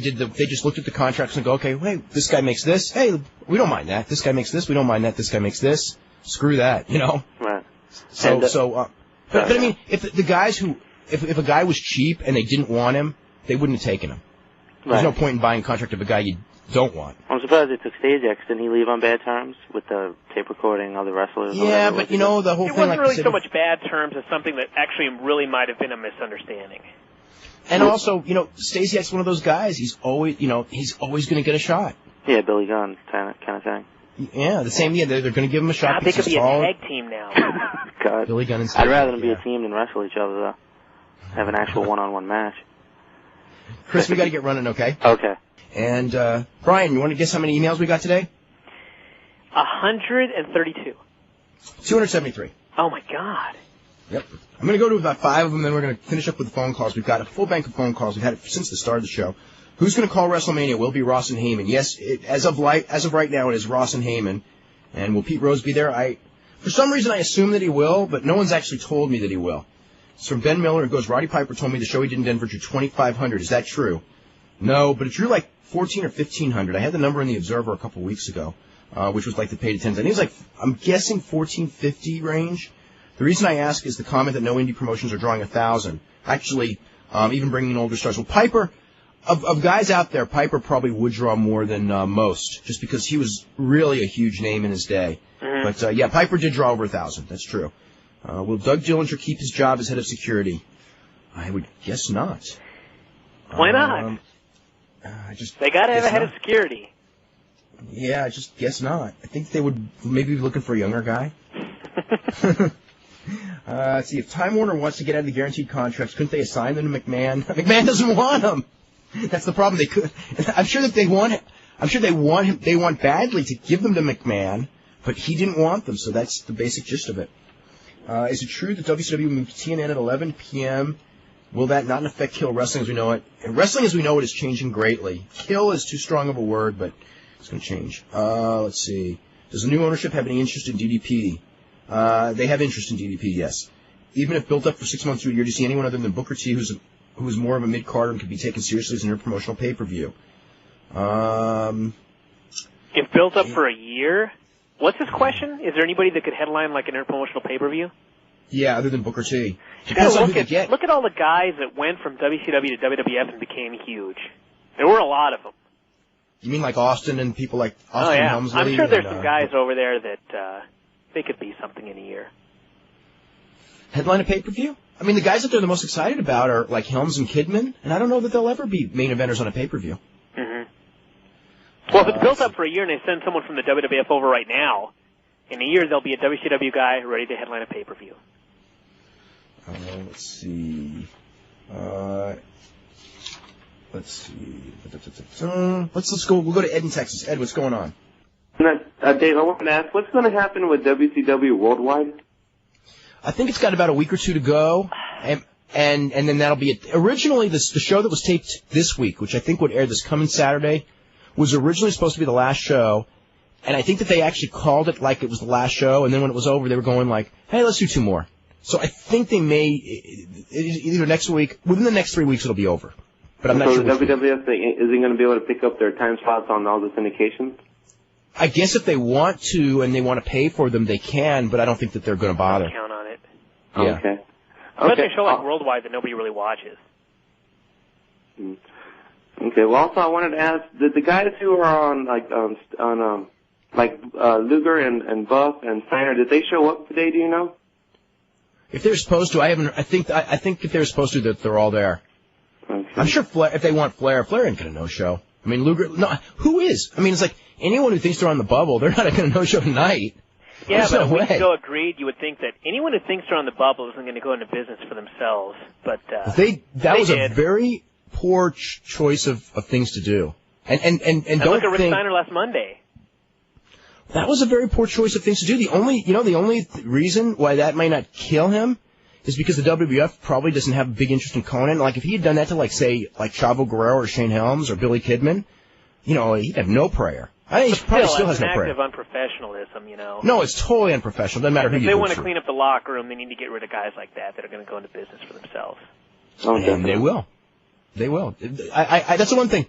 just looked at the contracts and go, okay, hey, this guy makes this. Hey, we don't mind that. This guy makes this. We don't mind that. This guy makes this. Screw that, Right. But I mean, if the guys if a guy was cheap and they didn't want him, they wouldn't have taken him. There's no point in buying a contract of a guy you don't want. I'm surprised they took Stage X. Didn't he leave on bad terms with the tape recording, other wrestlers? Yeah, but the whole thing... It wasn't really so much bad terms as something that actually really might have been a misunderstanding. And also, Stasiak's one of those guys. He's always going to get a shot. Yeah, Billy Gunn kind of thing. Yeah, the same. Yeah, they're going to give him a shot. God, they could be a tag team now. God. Billy Gunn and I'd rather them be a team than wrestle each other, though. Have an actual one-on-one match. Chris, we got to get running, okay? Okay. And, Bryan, you want to guess how many emails we got today? 132. 273. Oh, my God. Yep. I'm going to go to about 5 of them, then we're going to finish up with the phone calls. We've got a full bank of phone calls. We've had it since the start of the show. Who's going to call WrestleMania? Will be Ross and Heyman. Yes, as of right now, it is Ross and Heyman. And will Pete Rose be there? For some reason, I assume that he will, but no one's actually told me that he will. It's from Ben Miller. It goes, Roddy Piper told me the show he did in Denver drew 2,500. Is that true? No, but it drew like 1,400 or 1,500. I had the number in the Observer a couple weeks ago, which was like the paid attendance. I think it was like, I'm guessing 1,450 range. The reason I ask is the comment that no indie promotions are drawing 1,000. Actually, even bringing in older stars. Well, Piper, of guys out there, Piper probably would draw more than most, just because he was really a huge name in his day. Mm-hmm. But, yeah, Piper did draw over 1,000. That's true. Will Doug Dillinger keep his job as head of security? I would guess not. Why not? They got to have a head of security. Yeah, I just guess not. I think they would maybe be looking for a younger guy. Let's see. If Time Warner wants to get out of the guaranteed contracts, couldn't they assign them to McMahon? McMahon doesn't want them. That's the problem. They could. I'm sure that they want him. I'm sure they want him. They want badly to give them to McMahon, but he didn't want them. So that's the basic gist of it. Is it true that WCW moved to TNN at 11 p.m.? Will that not affect Kill Wrestling as we know it? And wrestling as we know it is changing greatly. Kill is too strong of a word, but it's going to change. Let's see. Does the new ownership have any interest in DDP? They have interest in DDP, yes. Even if built up for 6 months to a year, do you see anyone other than Booker T who is more of a mid-carder and could be taken seriously as an interpromotional pay-per-view? If built up for a year? What's his question? Is there anybody that could headline like an interpromotional pay-per-view? Yeah, other than Booker T. Depends on who they get. Look at all the guys that went from WCW to WWF and became huge. There were a lot of them. You mean like Austin and people like Austin Helmsley? I'm sure there's some guys over there that they could be something in a year. Headline a pay-per-view? I mean, the guys that they're the most excited about are like Helms and Kidman, and I don't know that they'll ever be main eventers on a pay-per-view. Mm-hmm. Well, if it's built up for a year and they send someone from the WWF over right now, in a year there'll be a WCW guy ready to headline a pay-per-view. Let's see. Let's go. We'll go to Ed in Texas. Ed, what's going on? Dave, I wanted to ask, what's going to happen with WCW Worldwide? I think it's got about a week or two to go, and then that'll be it. Originally, the show that was taped this week, which I think would air this coming Saturday, was originally supposed to be the last show, and I think that they actually called it like it was the last show, and then when it was over, they were going like, hey, let's do 2 more. So I think they may, either next week, within the next 3 weeks, it'll be over. But I'm not sure. So WWF isn't going to be able to pick up their time slots on all the syndications? I guess if they want to and they want to pay for them, they can, but I don't think that they're going to bother. Don't count on it. Yeah. Okay. Especially a show like Worldwide that nobody really watches. Okay. Well, also I wanted to ask, the guys who are on Luger and Buff and Steiner, did they show up today? Do you know? If they're supposed to, I think if they're supposed to, that they're all there. Okay. I'm sure if they want Flair ain't gonna no-show. I mean, Luger, no, who is? I mean, it's like anyone who thinks they're on the bubble, they're not gonna no-show tonight. Yeah, but a week ago agreed, you would think that anyone who thinks they're on the bubble isn't going to go into business for themselves. But that was a very poor choice of things to do. And don't look at Rick Steiner last Monday. That was a very poor choice of things to do. The only reason why that might not kill him is because the WWF probably doesn't have a big interest in Conan. Like, if he had done that to, like, say, like Chavo Guerrero or Shane Helms or Billy Kidman, he'd have no prayer. I think he probably still has no prayer. It's an act of unprofessionalism, No, it's totally unprofessional. Doesn't matter who you do. If they want to clean up the locker room, they need to get rid of guys like that are going to go into business for themselves. And they will. They will. That's the one thing.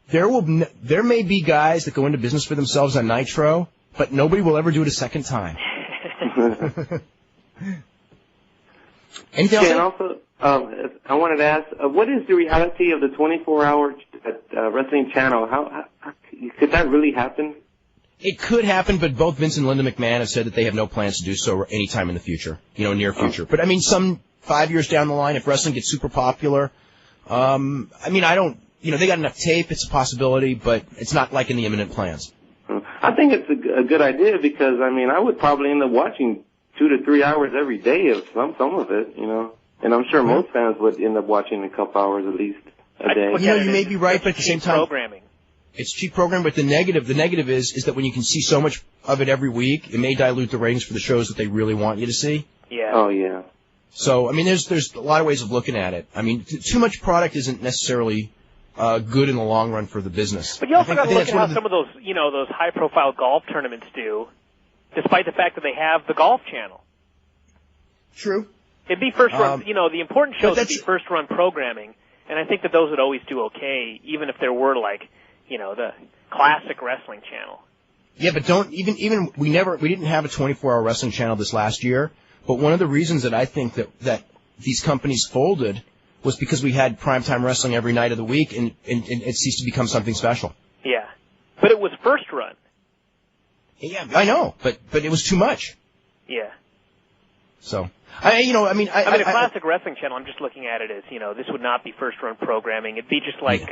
There may be guys that go into business for themselves on Nitro, but nobody will ever do it a second time. Anything else? And also, I wanted to ask, what is the reality of the 24-hour wrestling channel? How could that really happen? It could happen, but both Vince and Linda McMahon have said that they have no plans to do so anytime in the future, near future. But I mean, some 5 years down the line, if wrestling gets super popular, I mean, I don't, they got enough tape, it's a possibility, but it's not like in the imminent plans. I think it's a good idea because, I mean, I would probably end up watching 2 to 3 hours every day of some of it, you know. And I'm sure most fans would end up watching a couple hours at least a day. You know, you may be right, but at the same time, programming. It's cheap programming, but the negative is that when you can see so much of it every week, it may dilute the ratings for the shows that they really want you to see. Yeah. Oh, yeah. So, I mean, there's a lot of ways of looking at it. I mean, too much product isn't necessarily good in the long run for the business. But you also got to look at how some of those, you know, those high-profile golf tournaments do, despite the fact that they have the Golf Channel. True. It'd be first run, you know, the important shows would be first run programming, and I think that those would always do okay, even if there were, like, you know, the classic wrestling channel. Yeah, but we didn't have a 24-hour wrestling channel this last year, but one of the reasons that I think that these companies folded was because we had primetime wrestling every night of the week, and it ceased to become something special. Yeah. But it was first run. Yeah, I know, but it was too much. Yeah. So, a classic wrestling channel, I'm just looking at it as, you know, this would not be first run programming. It'd be just like,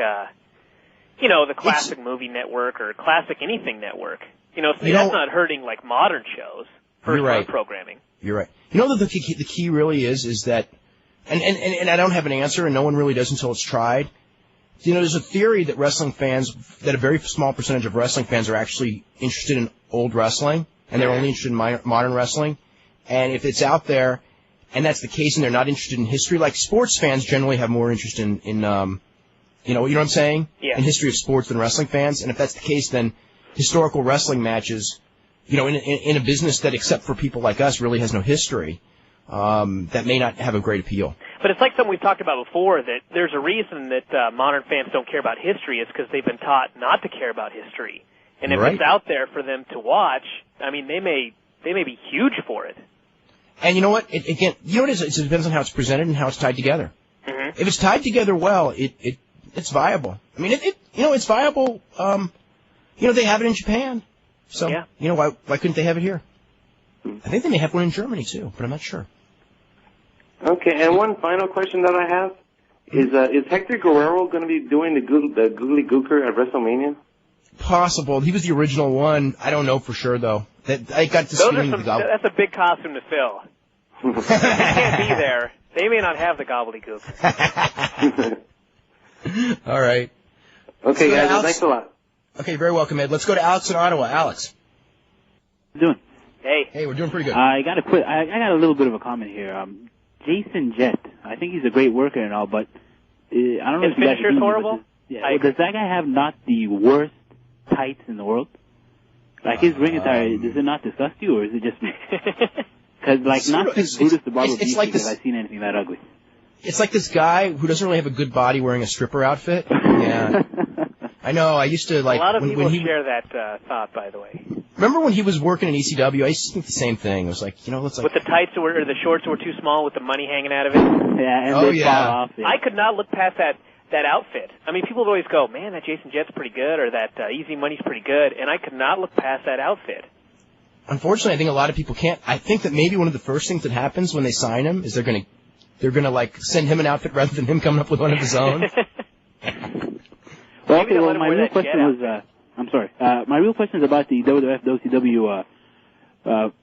you know, the classic movie network or classic anything network. You know, so that's not hurting like modern shows. First run programming. You're right. You know, the key really is that, and I don't have an answer, and no one really does until it's tried. You know, there's a theory that that a very small percentage of wrestling fans are actually interested in old wrestling, and they're only interested in modern wrestling. And if it's out there, and that's the case, and they're not interested in history, like sports fans generally have more interest in you know what I'm saying? Yeah. In history of sports than wrestling fans. And if that's the case, then historical wrestling matches, you know, in a business that, except for people like us, really has no history, that may not have a great appeal. But it's like something we've talked about before, that there's a reason that modern fans don't care about history. It's because they've been taught not to care about history. And if it's out there for them to watch, I mean, they may be huge for it. And you know what? Again, you know what it is? It depends on how it's presented and how it's tied together. Mm-hmm. If it's tied together well, it's viable. I mean, it's viable. You know, they have it in Japan. So, you know, why couldn't they have it here? I think they may have one in Germany too, but I'm not sure. Okay, and one final question that I have is Hector Guerrero going to be doing the Googly Gooker at WrestleMania? Possible. He was the original one. I don't know for sure though. I got this feeling that's a big costume to fill. If he can't be there, they may not have the gobbledygook. All right. Okay, guys. Thanks a lot. Okay, you're very welcome, Ed. Let's go to Alex in Ottawa. Alex. How you doing? Hey, we're doing pretty good. I got a little bit of a comment here. Jason Jett, I think he's a great worker and all, but I don't know if you guys agree. His finisher's horrible? Does that guy have not the worst tights in the world? Like his ring attire, does it not disgust you, or is it just me? Because not since Brutus the Barber Beefcake have I seen anything that ugly. It's like this guy who doesn't really have a good body wearing a stripper outfit. Yeah. I know, I used to like... A lot of people share that thought, by the way. Remember when he was working in ECW? I used to think the same thing. It was like, you know, let's like... With the tights or the shorts were too small with the money hanging out of it? Yeah, and fall off. Yeah. I could not look past that outfit. I mean, people would always go, man, that Jason Jett's pretty good, or that Easy Money's pretty good, and I could not look past that outfit. Unfortunately, I think a lot of people can't. I think that maybe one of the first things that happens when they sign him is they're gonna like send him an outfit rather than him coming up with one of his own. Well, my real question was, I'm sorry. My real question is about the WWF, WCW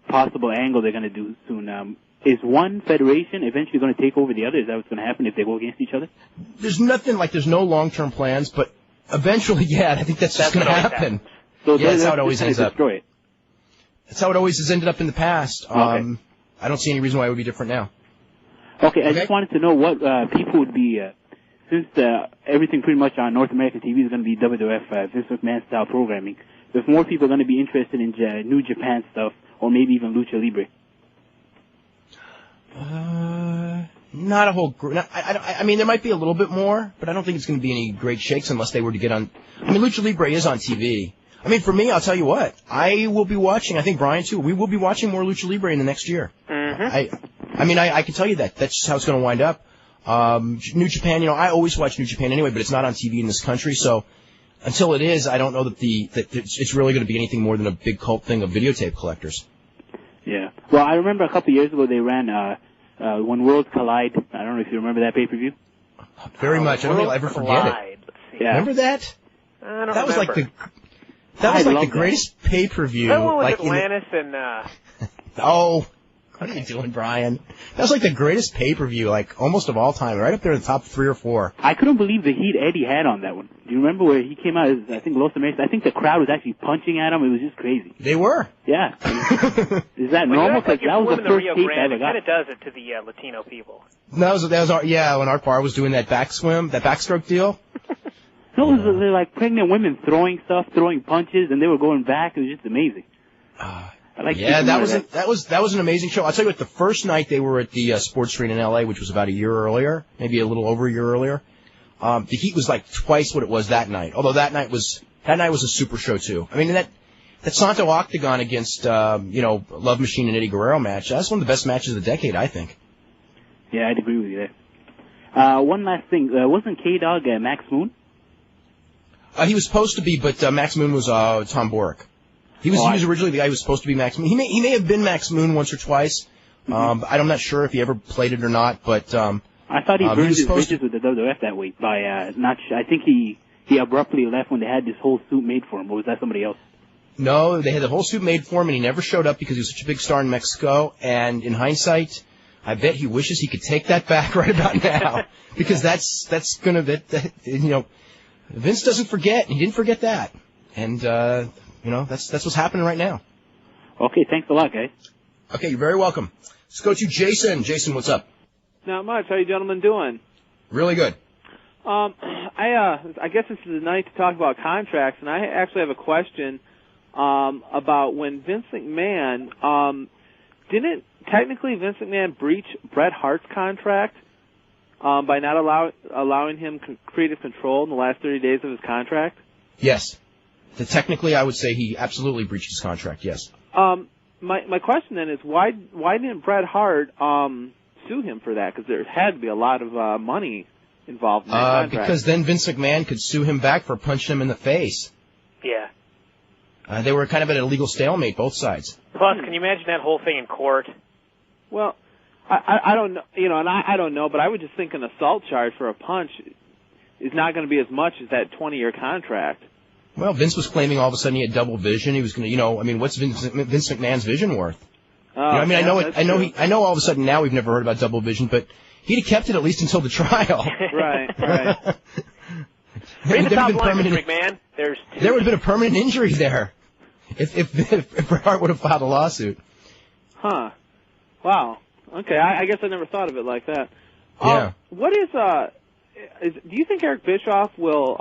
possible angle they're going to do soon. Is one federation eventually going to take over the other? Is that what's going to happen if they go against each other? There's no long-term plans, but eventually, yeah, I think that's just going to happen. So that's how it always ends up. Destroy it. That's how it always has ended up in the past. Okay. I don't see any reason why it would be different now. Okay, I just wanted to know what people would be, since everything pretty much on North American TV is going to be WWF, Vince McMahon style programming, if more people are going to be interested in New Japan stuff, or maybe even Lucha Libre. Not a whole group. I mean, there might be a little bit more, but I don't think it's going to be any great shakes unless they were to get on. I mean, Lucha Libre is on TV. I mean, for me, I'll tell you what. I will be watching. I think Bryan too. We will be watching more Lucha Libre in the next year. Mm-hmm. I mean, I can tell you that. That's just how it's going to wind up. New Japan. You know, I always watch New Japan anyway, but it's not on TV in this country. So until it is, I don't know that it's really going to be anything more than a big cult thing of videotape collectors. Yeah. Well, I remember a couple of years ago they ran When Worlds Collide. I don't know if you remember that pay-per-view. Very much. I don't think I'll ever forget it. Yeah. Remember that? I don't that was remember. like the greatest pay-per-view. That one with like Atlantis and... Oh, what are you doing, Brian? That was like the greatest pay-per-view, like almost of all time, right up there in the top 3 or 4. I couldn't believe the heat Eddie had on that one. Do you remember where he came out as, I think, Los Americans? I think the crowd was actually punching at him. It was just crazy. They were. Yeah. Is that normal? Because that was the first tape I ever got. It kind of does it to the Latino people. That was when Art Barr was doing that backstroke deal. No, it was like pregnant women throwing stuff, throwing punches, and they were going back. It was just amazing. That was an amazing show. I'll tell you what, the first night they were at the Sports Street in LA, which was about a year earlier, maybe a little over a year earlier, the heat was like twice what it was that night. Although that night was a super show too. I mean, that Santo Octagon against Love Machine and Eddie Guerrero match, that's one of the best matches of the decade, I think. Yeah, I'd agree with you there. One last thing, wasn't K-Dog Max Moon? He was supposed to be, but Max Moon was Tom Boric. He was originally the guy who was supposed to be Max Moon. He may have been Max Moon once or twice. I'm not sure if he ever played it or not, but I thought he burned his bridges with the WWF that week by I think he abruptly left when they had this whole suit made for him, or was that somebody else? No, they had the whole suit made for him, and he never showed up because he was such a big star in Mexico. And in hindsight, I bet he wishes he could take that back right about now, because that's gonna Vince doesn't forget, and he didn't forget that, and that's what's happening right now. Okay, thanks a lot, guys. Okay, you're very welcome. Let's go to Jason. Jason, what's up? Not much. How you gentlemen doing? Really good. I guess this is a night to talk about contracts, and I actually have a question about when Vince McMahon didn't technically Vince McMahon breach Bret Hart's contract by not allowing him creative control in the last 30 days of his contract? Yes. Technically, I would say he absolutely breached his contract, yes. My question then is, why didn't Bret Hart sue him for that? Because there had to be a lot of money involved in that contract. Because then Vince McMahon could sue him back for punching him in the face. Yeah. They were kind of at a legal stalemate, both sides. Plus, can you imagine that whole thing in court? Well, I don't know, and I don't know, but I would just think an assault charge for a punch is not going to be as much as that 20-year contract. Well, Vince was claiming all of a sudden he had double vision. He was going to, what's Vince McMahon's vision worth? I know all of a sudden now we've never heard about double vision, but he'd have kept it at least until the trial. Right. Read the top line, Mr. McMahon. There would have been a permanent injury there if Bret Hart would have filed a lawsuit. Huh. Wow. Okay, I guess I never thought of it like that. Yeah. What do you think Eric Bischoff will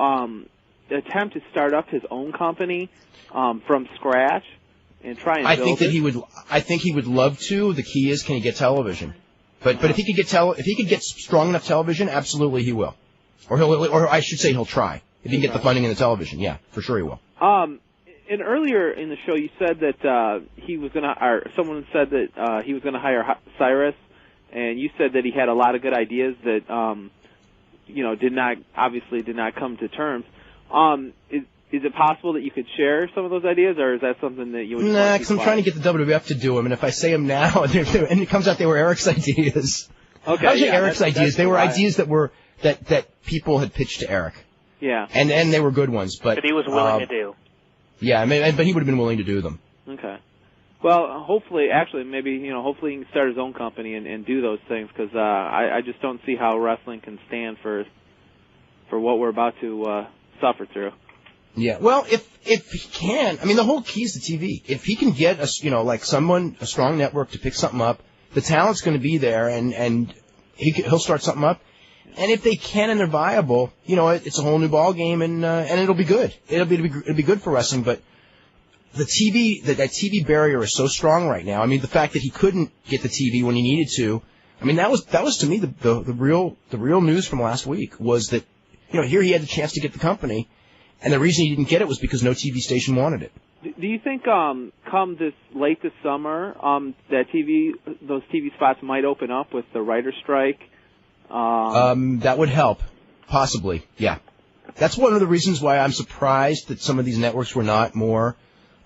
attempt to start up his own company from scratch and try and build it? I think he would love to. The key is, can he get television? But if he could get strong enough television, absolutely he will. Or I should say he'll try. If he can get the funding in the television, yeah, for sure he will. And earlier in the show, you said that he was gonna, or someone said that he was gonna hire Cyrus, and you said that he had a lot of good ideas that did not come to terms. Is it possible that you could share some of those ideas, or is that something that you would? Nah, because I'm trying to get the WWF to do them, and if I say them now, and it comes out they were Eric's ideas. Okay, I was Eric's ideas. They were ideas that people had pitched to Eric. Yeah. And they were good ones, but he was willing to do. Yeah, but he would have been willing to do them. Okay. Well, hopefully he can start his own company and do those things, because I just don't see how wrestling can stand for what we're about to suffer through. Yeah. Well, if he can, the whole key is the TV. If he can get a strong network to pick something up, the talent's going to be there, and he'll start something up. And if they can and they're viable, it's a whole new ball game, and it'll be good. It'll be good for wrestling. But the TV, that TV barrier is so strong right now. The fact that he couldn't get the TV when he needed to. That was to me the real news from last week was that here he had the chance to get the company, and the reason he didn't get it was because no TV station wanted it. Do you think come late this summer those TV spots might open up with the writer's strike? That would help, possibly. Yeah, that's one of the reasons why I'm surprised that some of these networks were not more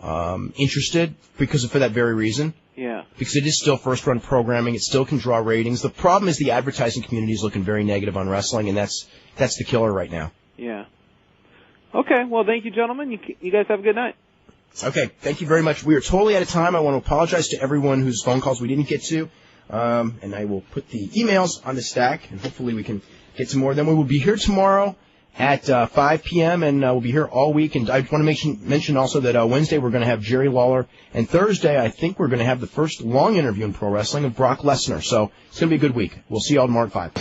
interested, for that very reason. Yeah. Because it is still first-run programming, it still can draw ratings. The problem is the advertising community is looking very negative on wrestling, and that's the killer right now. Yeah. Okay. Well, thank you, gentlemen. You guys have a good night. Okay, thank you very much. We are totally out of time. I want to apologize to everyone whose phone calls we didn't get to. And I will put the emails on the stack, and hopefully we can get some more. Then we will be here tomorrow at 5 p.m., and we'll be here all week. And I want to mention also that Wednesday we're going to have Jerry Lawler, and Thursday I think we're going to have the first long interview in pro wrestling of Brock Lesnar. So it's going to be a good week. We'll see you all tomorrow at 5.